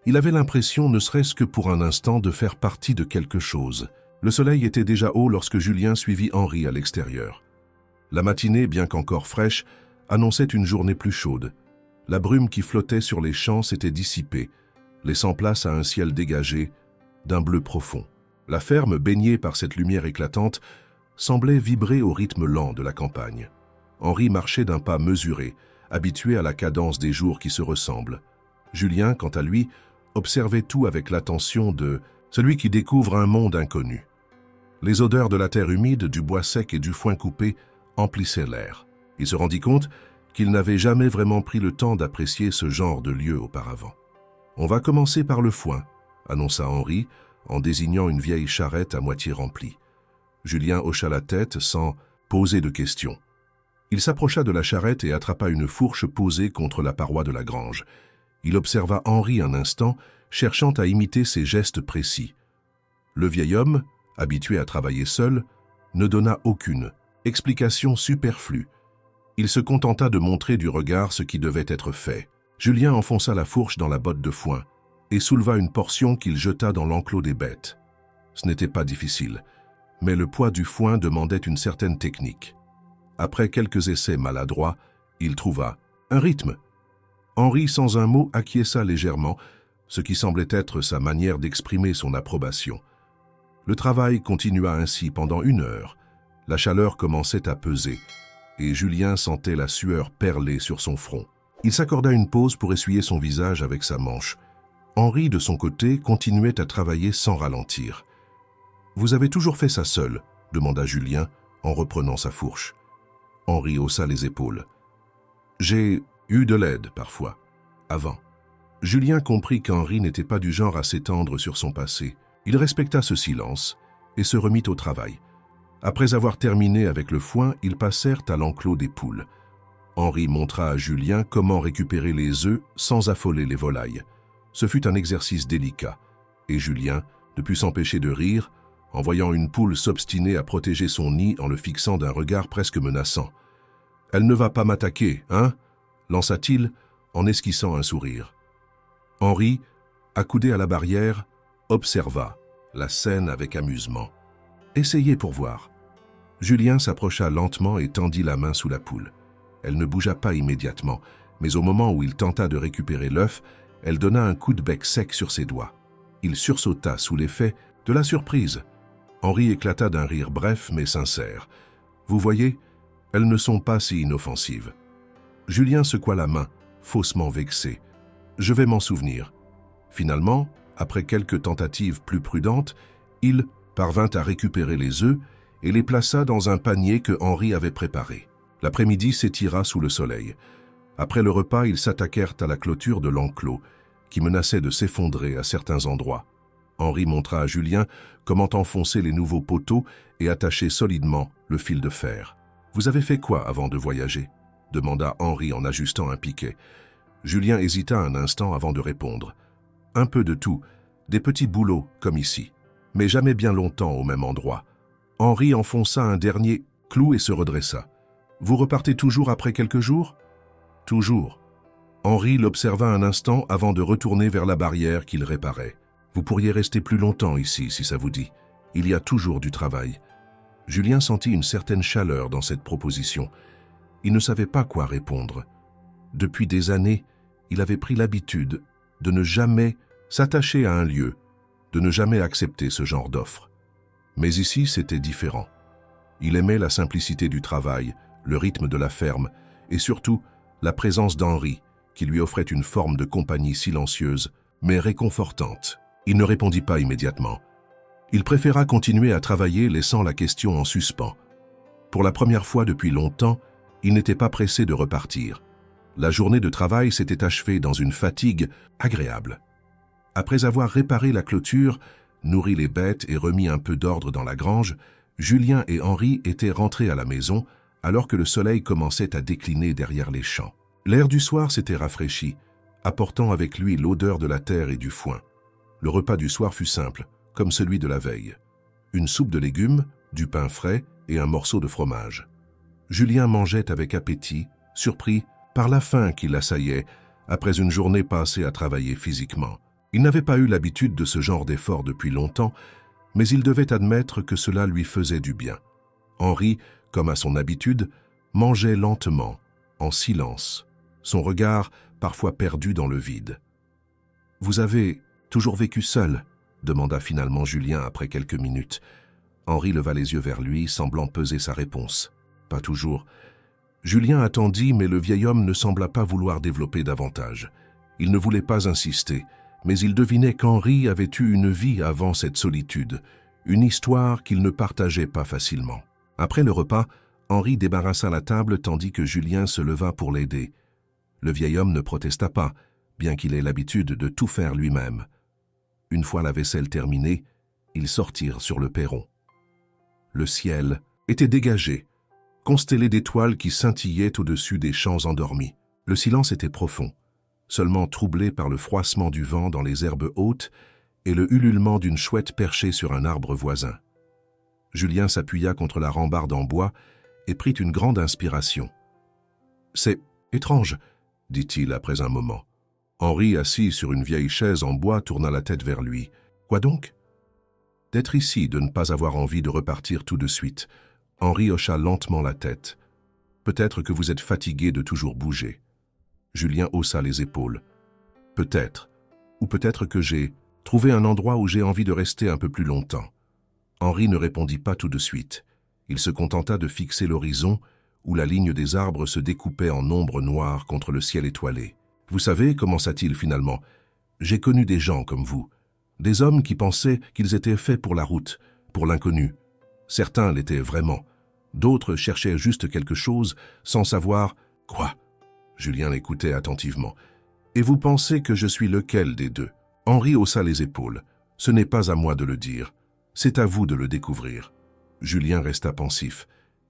il avait l'impression, ne serait-ce que pour un instant, de faire partie de quelque chose. Le soleil était déjà haut lorsque Julien suivit Henri à l'extérieur. La matinée, bien qu'encore fraîche, annonçait une journée plus chaude. La brume qui flottait sur les champs s'était dissipée, laissant place à un ciel dégagé, d'un bleu profond. La ferme, baignée par cette lumière éclatante, semblait vibrer au rythme lent de la campagne. Henri marchait d'un pas mesuré, habitué à la cadence des jours qui se ressemblent. Julien, quant à lui, observait tout avec l'attention de celui qui découvre un monde inconnu. Les odeurs de la terre humide, du bois sec et du foin coupé emplissait l'air. Il se rendit compte qu'il n'avait jamais vraiment pris le temps d'apprécier ce genre de lieu auparavant. « On va commencer par le foin », annonça Henri en désignant une vieille charrette à moitié remplie. Julien hocha la tête sans poser de questions. Il s'approcha de la charrette et attrapa une fourche posée contre la paroi de la grange. Il observa Henri un instant, cherchant à imiter ses gestes précis. Le vieil homme, habitué à travailler seul, ne donna aucune explication superflue. Il se contenta de montrer du regard ce qui devait être fait. Julien enfonça la fourche dans la botte de foin et souleva une portion qu'il jeta dans l'enclos des bêtes. Ce n'était pas difficile, mais le poids du foin demandait une certaine technique. Après quelques essais maladroits, il trouva un rythme. Henri, sans un mot, acquiesça légèrement, ce qui semblait être sa manière d'exprimer son approbation. Le travail continua ainsi pendant 1 heure. La chaleur commençait à peser, et Julien sentait la sueur perler sur son front. Il s'accorda une pause pour essuyer son visage avec sa manche. Henri, de son côté, continuait à travailler sans ralentir. « Vous avez toujours fait ça seul ?» demanda Julien en reprenant sa fourche. Henri haussa les épaules. « J'ai eu de l'aide, parfois, avant. » Julien comprit qu'Henri n'était pas du genre à s'étendre sur son passé. Il respecta ce silence et se remit au travail. Après avoir terminé avec le foin, ils passèrent à l'enclos des poules. Henri montra à Julien comment récupérer les œufs sans affoler les volailles. Ce fut un exercice délicat, et Julien ne put s'empêcher de rire en voyant une poule s'obstiner à protéger son nid en le fixant d'un regard presque menaçant. « Elle ne va pas m'attaquer, hein ?» lança-t-il en esquissant un sourire. Henri, accoudé à la barrière, observa la scène avec amusement. « Essayez pour voir. » Julien s'approcha lentement et tendit la main sous la poule. Elle ne bougea pas immédiatement, mais au moment où il tenta de récupérer l'œuf, elle donna un coup de bec sec sur ses doigts. Il sursauta sous l'effet de la surprise. Henri éclata d'un rire bref mais sincère. « Vous voyez, elles ne sont pas si inoffensives. » Julien secoua la main, faussement vexé. « Je vais m'en souvenir. » Finalement, après quelques tentatives plus prudentes, il parvint à récupérer les œufs et les plaça dans un panier que Henri avait préparé. L'après-midi s'étira sous le soleil. Après le repas, ils s'attaquèrent à la clôture de l'enclos, qui menaçait de s'effondrer à certains endroits. Henri montra à Julien comment enfoncer les nouveaux poteaux et attacher solidement le fil de fer. « Vous avez fait quoi avant de voyager ?» demanda Henri en ajustant un piquet. Julien hésita un instant avant de répondre. « Un peu de tout, des petits boulots comme ici, mais jamais bien longtemps au même endroit. » Henri enfonça un dernier clou et se redressa. « Vous repartez toujours après quelques jours ?»« Toujours. » Henri l'observa un instant avant de retourner vers la barrière qu'il réparait. « Vous pourriez rester plus longtemps ici, si ça vous dit. Il y a toujours du travail. » Julien sentit une certaine chaleur dans cette proposition. Il ne savait pas quoi répondre. Depuis des années, il avait pris l'habitude de ne jamais s'attacher à un lieu, de ne jamais accepter ce genre d'offre. Mais ici, c'était différent. Il aimait la simplicité du travail, le rythme de la ferme et surtout la présence d'Henri, qui lui offrait une forme de compagnie silencieuse, mais réconfortante. Il ne répondit pas immédiatement. Il préféra continuer à travailler, laissant la question en suspens. Pour la première fois depuis longtemps, il n'était pas pressé de repartir. La journée de travail s'était achevée dans une fatigue agréable. Après avoir réparé la clôture, nourri les bêtes et remis un peu d'ordre dans la grange, Julien et Henri étaient rentrés à la maison alors que le soleil commençait à décliner derrière les champs. L'air du soir s'était rafraîchi, apportant avec lui l'odeur de la terre et du foin. Le repas du soir fut simple, comme celui de la veille. Une soupe de légumes, du pain frais et un morceau de fromage. Julien mangeait avec appétit, surpris par la faim qui l'assaillait après une journée passée à travailler physiquement. Il n'avait pas eu l'habitude de ce genre d'effort depuis longtemps, mais il devait admettre que cela lui faisait du bien. Henri, comme à son habitude, mangeait lentement, en silence, son regard parfois perdu dans le vide. « Vous avez toujours vécu seul ?» demanda finalement Julien après quelques minutes. Henri leva les yeux vers lui, semblant peser sa réponse. « Pas toujours. » Julien attendit, mais le vieil homme ne sembla pas vouloir développer davantage. Il ne voulait pas insister, mais il devinait qu'Henri avait eu une vie avant cette solitude, une histoire qu'il ne partageait pas facilement. Après le repas, Henri débarrassa la table tandis que Julien se leva pour l'aider. Le vieil homme ne protesta pas, bien qu'il ait l'habitude de tout faire lui-même. Une fois la vaisselle terminée, ils sortirent sur le perron. Le ciel était dégagé, constellé d'étoiles qui scintillaient au-dessus des champs endormis. Le silence était profond, seulement troublé par le froissement du vent dans les herbes hautes et le ululement d'une chouette perchée sur un arbre voisin. Julien s'appuya contre la rambarde en bois et prit une grande inspiration. « C'est étrange, » dit-il après un moment. Henri, assis sur une vieille chaise en bois, tourna la tête vers lui. « Quoi donc ?»« D'être ici, de ne pas avoir envie de repartir tout de suite. » Henri hocha lentement la tête. « Peut-être que vous êtes fatigué de toujours bouger. » Julien haussa les épaules. « Peut-être. Ou peut-être que j'ai trouvé un endroit où j'ai envie de rester un peu plus longtemps. » Henri ne répondit pas tout de suite. Il se contenta de fixer l'horizon, où la ligne des arbres se découpait en ombre noire contre le ciel étoilé. « Vous savez, commença-t-il finalement, j'ai connu des gens comme vous, des hommes qui pensaient qu'ils étaient faits pour la route, pour l'inconnu. Certains l'étaient vraiment, d'autres cherchaient juste quelque chose sans savoir « Quoi ?» Julien l'écoutait attentivement. « Et vous pensez que je suis lequel des deux ?» Henri haussa les épaules. « Ce n'est pas à moi de le dire, c'est à vous de le découvrir. » Julien resta pensif.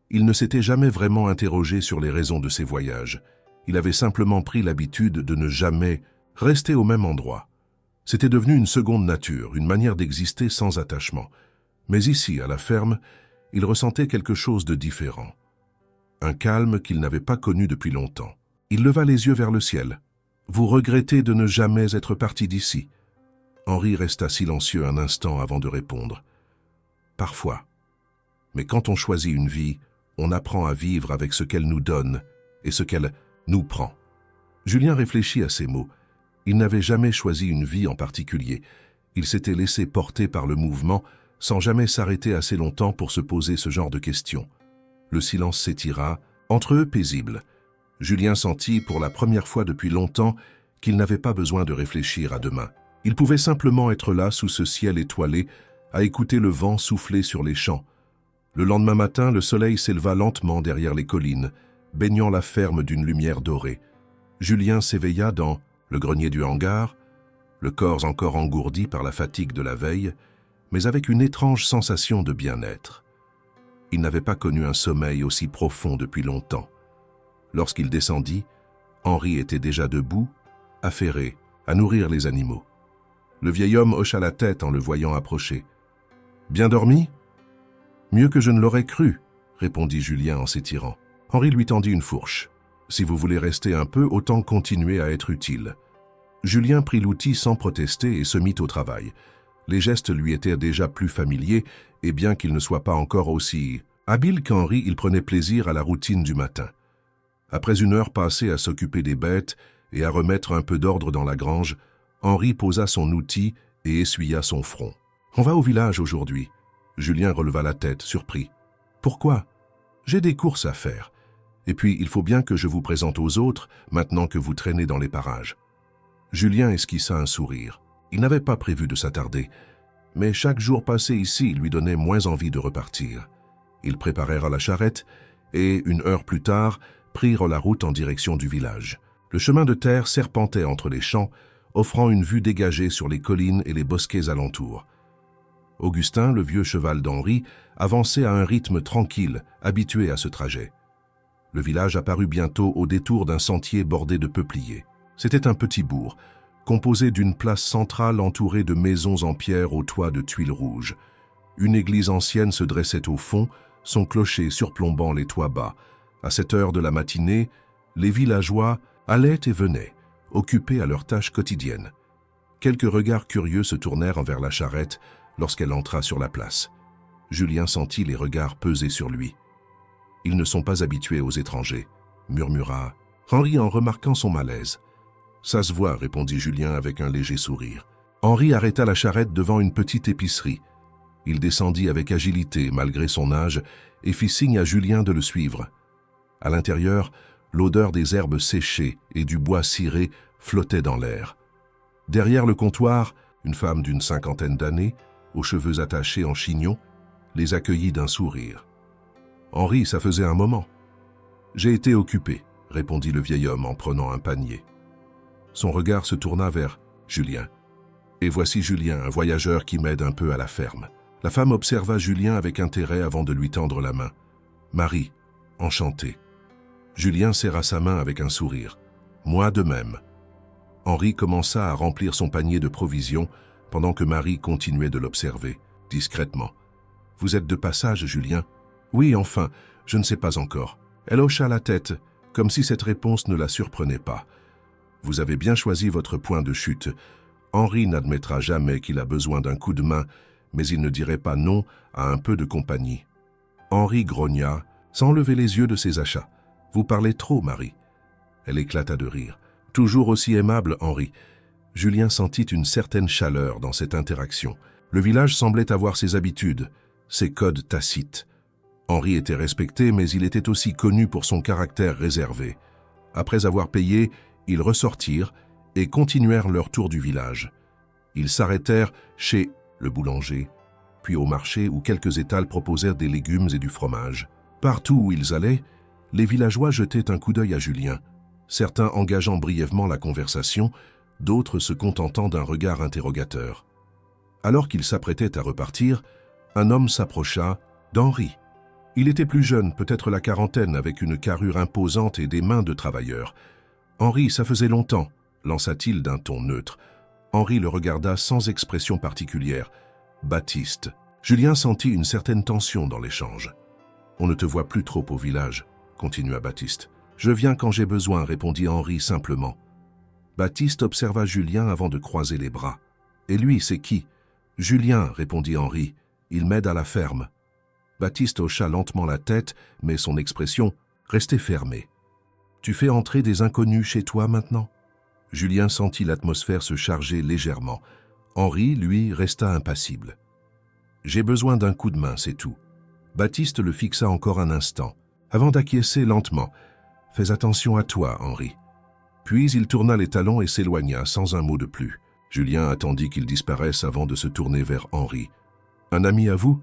Il ne s'était jamais vraiment interrogé sur les raisons de ses voyages. Il avait simplement pris l'habitude de ne jamais rester au même endroit. C'était devenu une seconde nature, une manière d'exister sans attachement. Mais ici, à la ferme, il ressentait quelque chose de différent. Un calme qu'il n'avait pas connu depuis longtemps. Il leva les yeux vers le ciel. « Vous regrettez de ne jamais être parti d'ici ?» Henri resta silencieux un instant avant de répondre. « Parfois. Mais quand on choisit une vie, on apprend à vivre avec ce qu'elle nous donne et ce qu'elle nous prend. » Julien réfléchit à ces mots. Il n'avait jamais choisi une vie en particulier. Il s'était laissé porter par le mouvement sans jamais s'arrêter assez longtemps pour se poser ce genre de questions. Le silence s'étira, entre eux paisible. Julien sentit pour la première fois depuis longtemps qu'il n'avait pas besoin de réfléchir à demain. Il pouvait simplement être là sous ce ciel étoilé, à écouter le vent souffler sur les champs. Le lendemain matin, le soleil s'éleva lentement derrière les collines, baignant la ferme d'une lumière dorée. Julien s'éveilla dans le grenier du hangar, le corps encore engourdi par la fatigue de la veille, mais avec une étrange sensation de bien-être. Il n'avait pas connu un sommeil aussi profond depuis longtemps. Lorsqu'il descendit, Henri était déjà debout, affairé, à nourrir les animaux. Le vieil homme hocha la tête en le voyant approcher. « Bien dormi ?»« Mieux que je ne l'aurais cru, » répondit Julien en s'étirant. Henri lui tendit une fourche. « Si vous voulez rester un peu, autant continuer à être utile. » Julien prit l'outil sans protester et se mit au travail. Les gestes lui étaient déjà plus familiers, et bien qu'il ne soit pas encore aussi habile qu'Henri, il prenait plaisir à la routine du matin. Après une heure passée à s'occuper des bêtes et à remettre un peu d'ordre dans la grange, Henri posa son outil et essuya son front. « On va au village aujourd'hui. » Julien releva la tête, surpris. « Pourquoi ? J'ai des courses à faire. Et puis, il faut bien que je vous présente aux autres, maintenant que vous traînez dans les parages. » Julien esquissa un sourire. Il n'avait pas prévu de s'attarder, mais chaque jour passé ici lui donnait moins envie de repartir. Ils préparèrent la charrette et, une heure plus tard, prirent la route en direction du village. Le chemin de terre serpentait entre les champs, offrant une vue dégagée sur les collines et les bosquets alentours. Augustin, le vieux cheval d'Henri, avançait à un rythme tranquille, habitué à ce trajet. Le village apparut bientôt au détour d'un sentier bordé de peupliers. C'était un petit bourg, composé d'une place centrale entourée de maisons en pierre aux toits de tuiles rouges. Une église ancienne se dressait au fond, son clocher surplombant les toits bas. À cette heure de la matinée, les villageois allaient et venaient, occupés à leurs tâches quotidiennes. Quelques regards curieux se tournèrent envers la charrette lorsqu'elle entra sur la place. Julien sentit les regards peser sur lui. « Ils ne sont pas habitués aux étrangers », murmura Henri en remarquant son malaise. « Ça se voit », répondit Julien avec un léger sourire. Henri arrêta la charrette devant une petite épicerie. Il descendit avec agilité, malgré son âge, et fit signe à Julien de le suivre. À l'intérieur, l'odeur des herbes séchées et du bois ciré flottait dans l'air. Derrière le comptoir, une femme d'une 50aine d'années, aux cheveux attachés en chignon, les accueillit d'un sourire. Henri, ça faisait un moment. J'ai été occupé, répondit le vieil homme en prenant un panier. Son regard se tourna vers Julien. Et voici Julien, un voyageur qui m'aide un peu à la ferme. La femme observa Julien avec intérêt avant de lui tendre la main. Marie, enchanté. Julien serra sa main avec un sourire. Moi de même. Henri commença à remplir son panier de provisions pendant que Marie continuait de l'observer, discrètement. Vous êtes de passage, Julien? Oui, enfin, je ne sais pas encore. Elle hocha la tête, comme si cette réponse ne la surprenait pas. Vous avez bien choisi votre point de chute. Henri n'admettra jamais qu'il a besoin d'un coup de main, mais il ne dirait pas non à un peu de compagnie. Henri grogna, sans lever les yeux de ses achats. Vous parlez trop, Marie. Elle éclata de rire. Toujours aussi aimable, Henri. Julien sentit une certaine chaleur dans cette interaction. Le village semblait avoir ses habitudes, ses codes tacites. Henri était respecté, mais il était aussi connu pour son caractère réservé. Après avoir payé, ils ressortirent et continuèrent leur tour du village. Ils s'arrêtèrent chez le boulanger, puis au marché où quelques étals proposèrent des légumes et du fromage. Partout où ils allaient, les villageois jetaient un coup d'œil à Julien, certains engageant brièvement la conversation, d'autres se contentant d'un regard interrogateur. Alors qu'ils s'apprêtaient à repartir, un homme s'approcha d'Henri. Il était plus jeune, peut-être la quarantaine, avec une carrure imposante et des mains de travailleur. « Henri, ça faisait longtemps », lança-t-il d'un ton neutre. Henri le regarda sans expression particulière. « Baptiste ». Julien sentit une certaine tension dans l'échange. « On ne te voit plus trop au village », continua Baptiste. « Je viens quand j'ai besoin », répondit Henri simplement. Baptiste observa Julien avant de croiser les bras. « Et lui, c'est qui ?»« Julien », répondit Henri. « Il m'aide à la ferme. » Baptiste hocha lentement la tête, mais son expression restait fermée. « Tu fais entrer des inconnus chez toi maintenant ?» Julien sentit l'atmosphère se charger légèrement. Henri, lui, resta impassible. « J'ai besoin d'un coup de main, c'est tout. » Baptiste le fixa encore un instant, avant d'acquiescer lentement. « Fais attention à toi, Henri. » Puis il tourna les talons et s'éloigna sans un mot de plus. Julien attendit qu'il disparaisse avant de se tourner vers Henri. « Un ami à vous ?»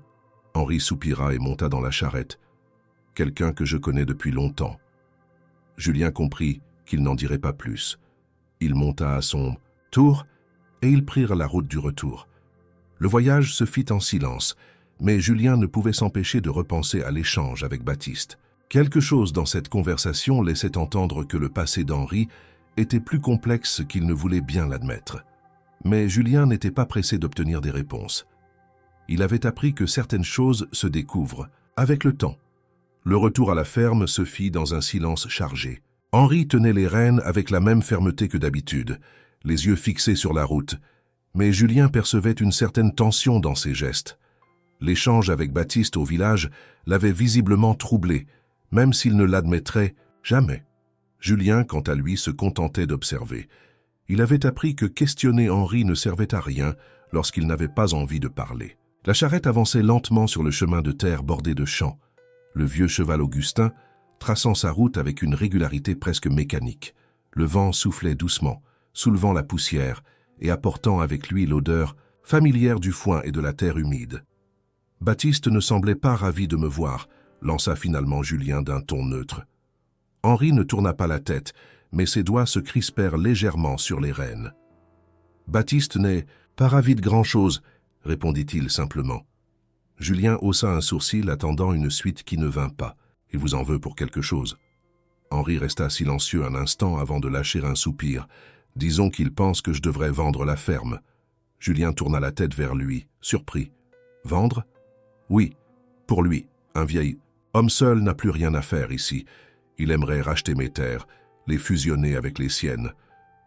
Henri soupira et monta dans la charrette. « Quelqu'un que je connais depuis longtemps. » Julien comprit qu'il n'en dirait pas plus. Il monta à son tour et ils prirent la route du retour. Le voyage se fit en silence, mais Julien ne pouvait s'empêcher de repenser à l'échange avec Baptiste. Quelque chose dans cette conversation laissait entendre que le passé d'Henri était plus complexe qu'il ne voulait bien l'admettre. Mais Julien n'était pas pressé d'obtenir des réponses. Il avait appris que certaines choses se découvrent avec le temps. Le retour à la ferme se fit dans un silence chargé. Henri tenait les rênes avec la même fermeté que d'habitude, les yeux fixés sur la route, mais Julien percevait une certaine tension dans ses gestes. L'échange avec Baptiste au village l'avait visiblement troublé, même s'il ne l'admettrait jamais. Julien, quant à lui, se contentait d'observer. Il avait appris que questionner Henri ne servait à rien lorsqu'il n'avait pas envie de parler. La charrette avançait lentement sur le chemin de terre bordé de champs. Le vieux cheval Augustin, traçant sa route avec une régularité presque mécanique. Le vent soufflait doucement, soulevant la poussière et apportant avec lui l'odeur familière du foin et de la terre humide. Baptiste ne semblait pas ravi de me voir, lança finalement Julien d'un ton neutre. Henri ne tourna pas la tête, mais ses doigts se crispèrent légèrement sur les rênes. « Baptiste n'est pas ravi de grand-chose », répondit-il simplement. Julien haussa un sourcil attendant une suite qui ne vint pas. Il vous en veut pour quelque chose. Henri resta silencieux un instant avant de lâcher un soupir. Disons qu'il pense que je devrais vendre la ferme. Julien tourna la tête vers lui, surpris. Vendre? Oui, pour lui, un vieil homme seul n'a plus rien à faire ici. Il aimerait racheter mes terres, les fusionner avec les siennes.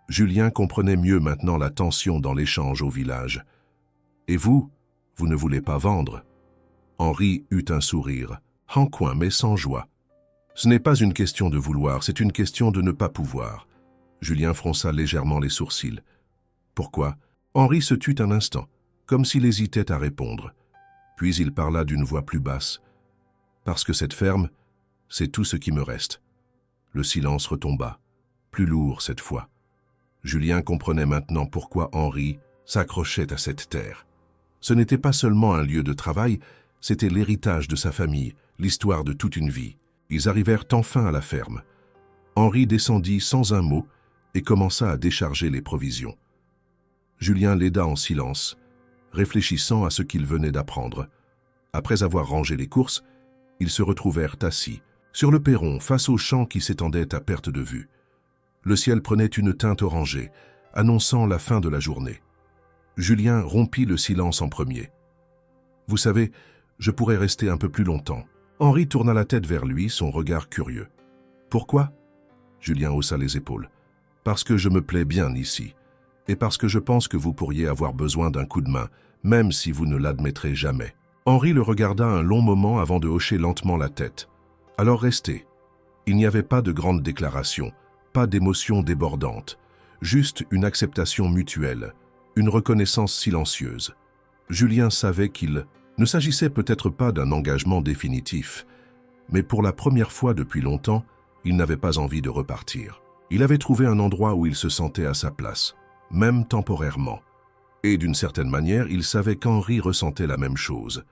Julien comprenait mieux maintenant la tension dans l'échange au village. Et vous ne voulez pas vendre? Henri eut un sourire, en coin mais sans joie. Ce n'est pas une question de vouloir, c'est une question de ne pas pouvoir. Julien fronça légèrement les sourcils. Pourquoi? Henri se tut un instant, comme s'il hésitait à répondre. Puis il parla d'une voix plus basse. Parce que cette ferme, c'est tout ce qui me reste. Le silence retomba, plus lourd cette fois. Julien comprenait maintenant pourquoi Henri s'accrochait à cette terre. Ce n'était pas seulement un lieu de travail, C'était l'héritage de sa famille, l'histoire de toute une vie. Ils arrivèrent enfin à la ferme. Henri descendit sans un mot et commença à décharger les provisions. Julien l'aida en silence, réfléchissant à ce qu'il venait d'apprendre. Après avoir rangé les courses, ils se retrouvèrent assis, sur le perron, face aux champs qui s'étendaient à perte de vue. Le ciel prenait une teinte orangée, annonçant la fin de la journée. Julien rompit le silence en premier. « Vous savez, je pourrais rester un peu plus longtemps. » Henri tourna la tête vers lui, son regard curieux. « Pourquoi ?» Julien haussa les épaules. « Parce que je me plais bien ici, et parce que je pense que vous pourriez avoir besoin d'un coup de main, même si vous ne l'admettrez jamais. » Henri le regarda un long moment avant de hocher lentement la tête. « Alors restez. » Il n'y avait pas de grande déclaration, pas d'émotion débordante, juste une acceptation mutuelle, une reconnaissance silencieuse. Julien savait qu'il ne s'agissait peut-être pas d'un engagement définitif, mais pour la première fois depuis longtemps, il n'avait pas envie de repartir. Il avait trouvé un endroit où il se sentait à sa place, même temporairement. Et d'une certaine manière, il savait qu'Henri ressentait la même chose.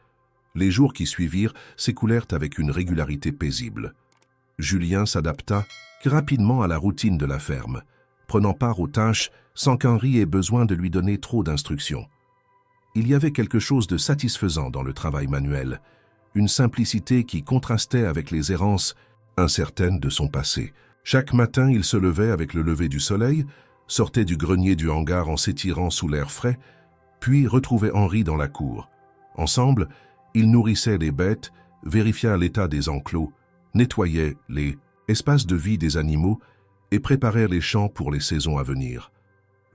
Les jours qui suivirent s'écoulèrent avec une régularité paisible. Julien s'adapta rapidement à la routine de la ferme, prenant part aux tâches sans qu'Henri ait besoin de lui donner trop d'instructions. Il y avait quelque chose de satisfaisant dans le travail manuel, une simplicité qui contrastait avec les errances incertaines de son passé. Chaque matin, il se levait avec le lever du soleil, sortait du grenier du hangar en s'étirant sous l'air frais, puis retrouvait Henri dans la cour. Ensemble, ils nourrissaient les bêtes, vérifiaient l'état des enclos, nettoyaient les espaces de vie des animaux et préparèrent les champs pour les saisons à venir.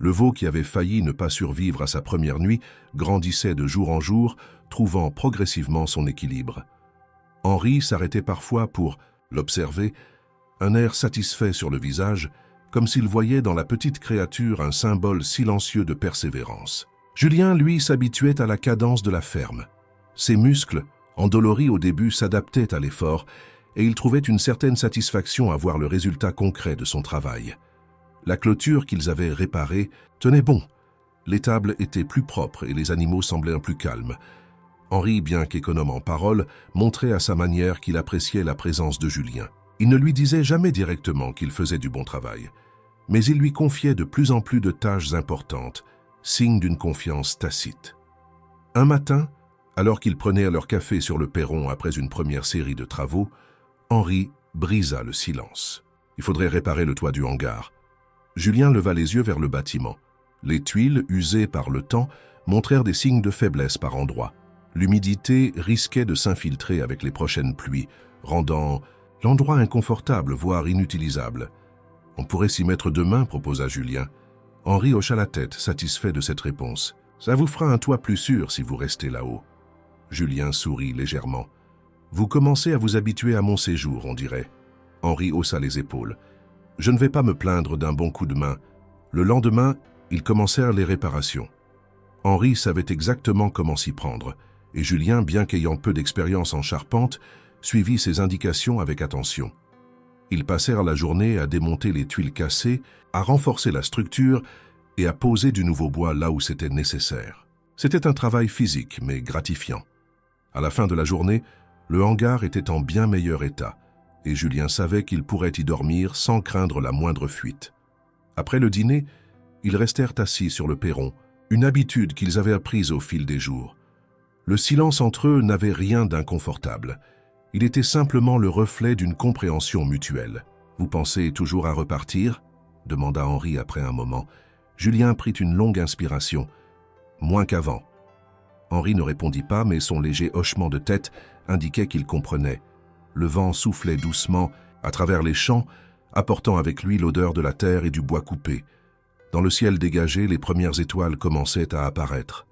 Le veau qui avait failli ne pas survivre à sa première nuit grandissait de jour en jour, trouvant progressivement son équilibre. Henri s'arrêtait parfois pour l'observer, un air satisfait sur le visage, comme s'il voyait dans la petite créature un symbole silencieux de persévérance. Julien, lui, s'habituait à la cadence de la ferme. Ses muscles, endoloris au début, s'adaptaient à l'effort, et il trouvait une certaine satisfaction à voir le résultat concret de son travail. La clôture qu'ils avaient réparée tenait bon. L'étable était plus propre et les animaux semblaient plus calmes. Henri, bien qu'économe en paroles, montrait à sa manière qu'il appréciait la présence de Julien. Il ne lui disait jamais directement qu'il faisait du bon travail, mais il lui confiait de plus en plus de tâches importantes, signe d'une confiance tacite. Un matin, alors qu'ils prenaient leur café sur le perron après une première série de travaux, Henri brisa le silence. Il faudrait réparer le toit du hangar. Julien leva les yeux vers le bâtiment. Les tuiles, usées par le temps, montrèrent des signes de faiblesse par endroits. L'humidité risquait de s'infiltrer avec les prochaines pluies, rendant l'endroit inconfortable, voire inutilisable. « On pourrait s'y mettre demain », proposa Julien. Henri hocha la tête, satisfait de cette réponse. « Ça vous fera un toit plus sûr si vous restez là-haut. » Julien sourit légèrement. « Vous commencez à vous habituer à mon séjour, on dirait. » Henri haussa les épaules. « Je ne vais pas me plaindre d'un bon coup de main. » Le lendemain, ils commencèrent les réparations. Henri savait exactement comment s'y prendre, et Julien, bien qu'ayant peu d'expérience en charpente, suivit ses indications avec attention. Ils passèrent la journée à démonter les tuiles cassées, à renforcer la structure et à poser du nouveau bois là où c'était nécessaire. C'était un travail physique, mais gratifiant. À la fin de la journée, le hangar était en bien meilleur état, et Julien savait qu'il pourrait y dormir sans craindre la moindre fuite. Après le dîner, ils restèrent assis sur le perron, une habitude qu'ils avaient apprise au fil des jours. Le silence entre eux n'avait rien d'inconfortable. Il était simplement le reflet d'une compréhension mutuelle. « Vous pensez toujours à repartir ?» demanda Henri après un moment. Julien prit une longue inspiration. « Moins qu'avant. » Henri ne répondit pas, mais son léger hochement de tête indiquait qu'il comprenait. Le vent soufflait doucement à travers les champs, apportant avec lui l'odeur de la terre et du bois coupé. Dans le ciel dégagé, les premières étoiles commençaient à apparaître.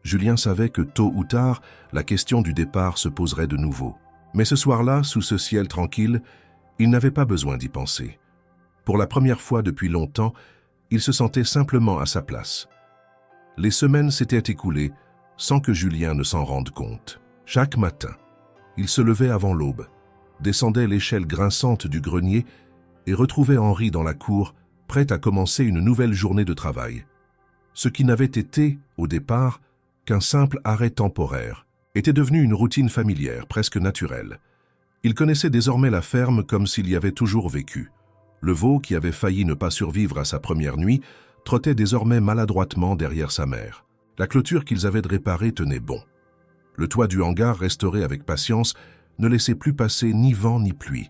Julien savait que tôt ou tard, la question du départ se poserait de nouveau. Mais ce soir-là, sous ce ciel tranquille, il n'avait pas besoin d'y penser. Pour la première fois depuis longtemps, il se sentait simplement à sa place. Les semaines s'étaient écoulées sans que Julien ne s'en rende compte. Chaque matin, il se levait avant l'aube, descendait l'échelle grinçante du grenier et retrouvait Henri dans la cour, prêt à commencer une nouvelle journée de travail. Ce qui n'avait été, au départ, qu'un simple arrêt temporaire, était devenue une routine familière, presque naturelle. Il connaissait désormais la ferme comme s'il y avait toujours vécu. Le veau, qui avait failli ne pas survivre à sa première nuit, trottait désormais maladroitement derrière sa mère. La clôture qu'ils avaient de réparer tenait bon. Le toit du hangar, restauré avec patience, ne laissait plus passer ni vent ni pluie.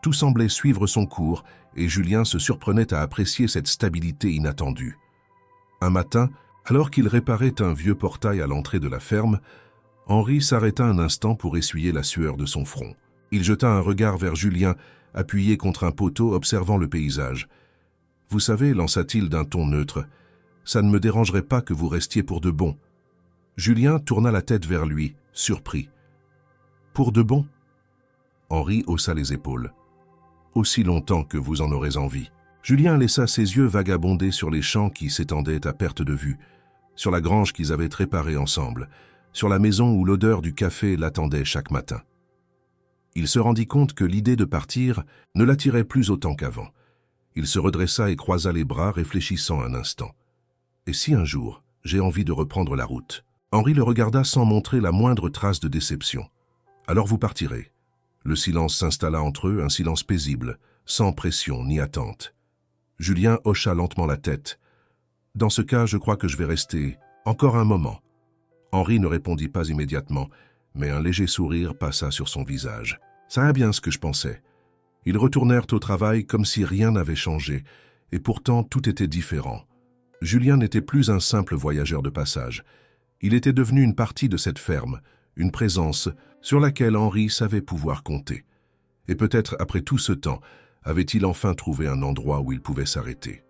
Tout semblait suivre son cours et Julien se surprenait à apprécier cette stabilité inattendue. Un matin, alors qu'il réparait un vieux portail à l'entrée de la ferme, Henri s'arrêta un instant pour essuyer la sueur de son front. Il jeta un regard vers Julien, appuyé contre un poteau, observant le paysage. « Vous savez, lança-t-il d'un ton neutre, ça ne me dérangerait pas que vous restiez pour de bon. » Julien tourna la tête vers lui, surpris. « Pour de bon ?» Henri haussa les épaules. « Aussi longtemps que vous en aurez envie. » Julien laissa ses yeux vagabonder sur les champs qui s'étendaient à perte de vue, sur la grange qu'ils avaient réparée ensemble, sur la maison où l'odeur du café l'attendait chaque matin. Il se rendit compte que l'idée de partir ne l'attirait plus autant qu'avant. Il se redressa et croisa les bras, réfléchissant un instant. « Et si un jour, j'ai envie de reprendre la route ?» Henri le regarda sans montrer la moindre trace de déception. « Alors vous partirez. » Le silence s'installa entre eux, un silence paisible, sans pression ni attente. Julien hocha lentement la tête. « Dans ce cas, je crois que je vais rester encore un moment. » Henri ne répondit pas immédiatement, mais un léger sourire passa sur son visage. « Ça va bien ce que je pensais. » Ils retournèrent au travail comme si rien n'avait changé, et pourtant tout était différent. Julien n'était plus un simple voyageur de passage. Il était devenu une partie de cette ferme, une présence sur laquelle Henri savait pouvoir compter. Et peut-être après tout ce temps, avait-il enfin trouvé un endroit où il pouvait s'arrêter.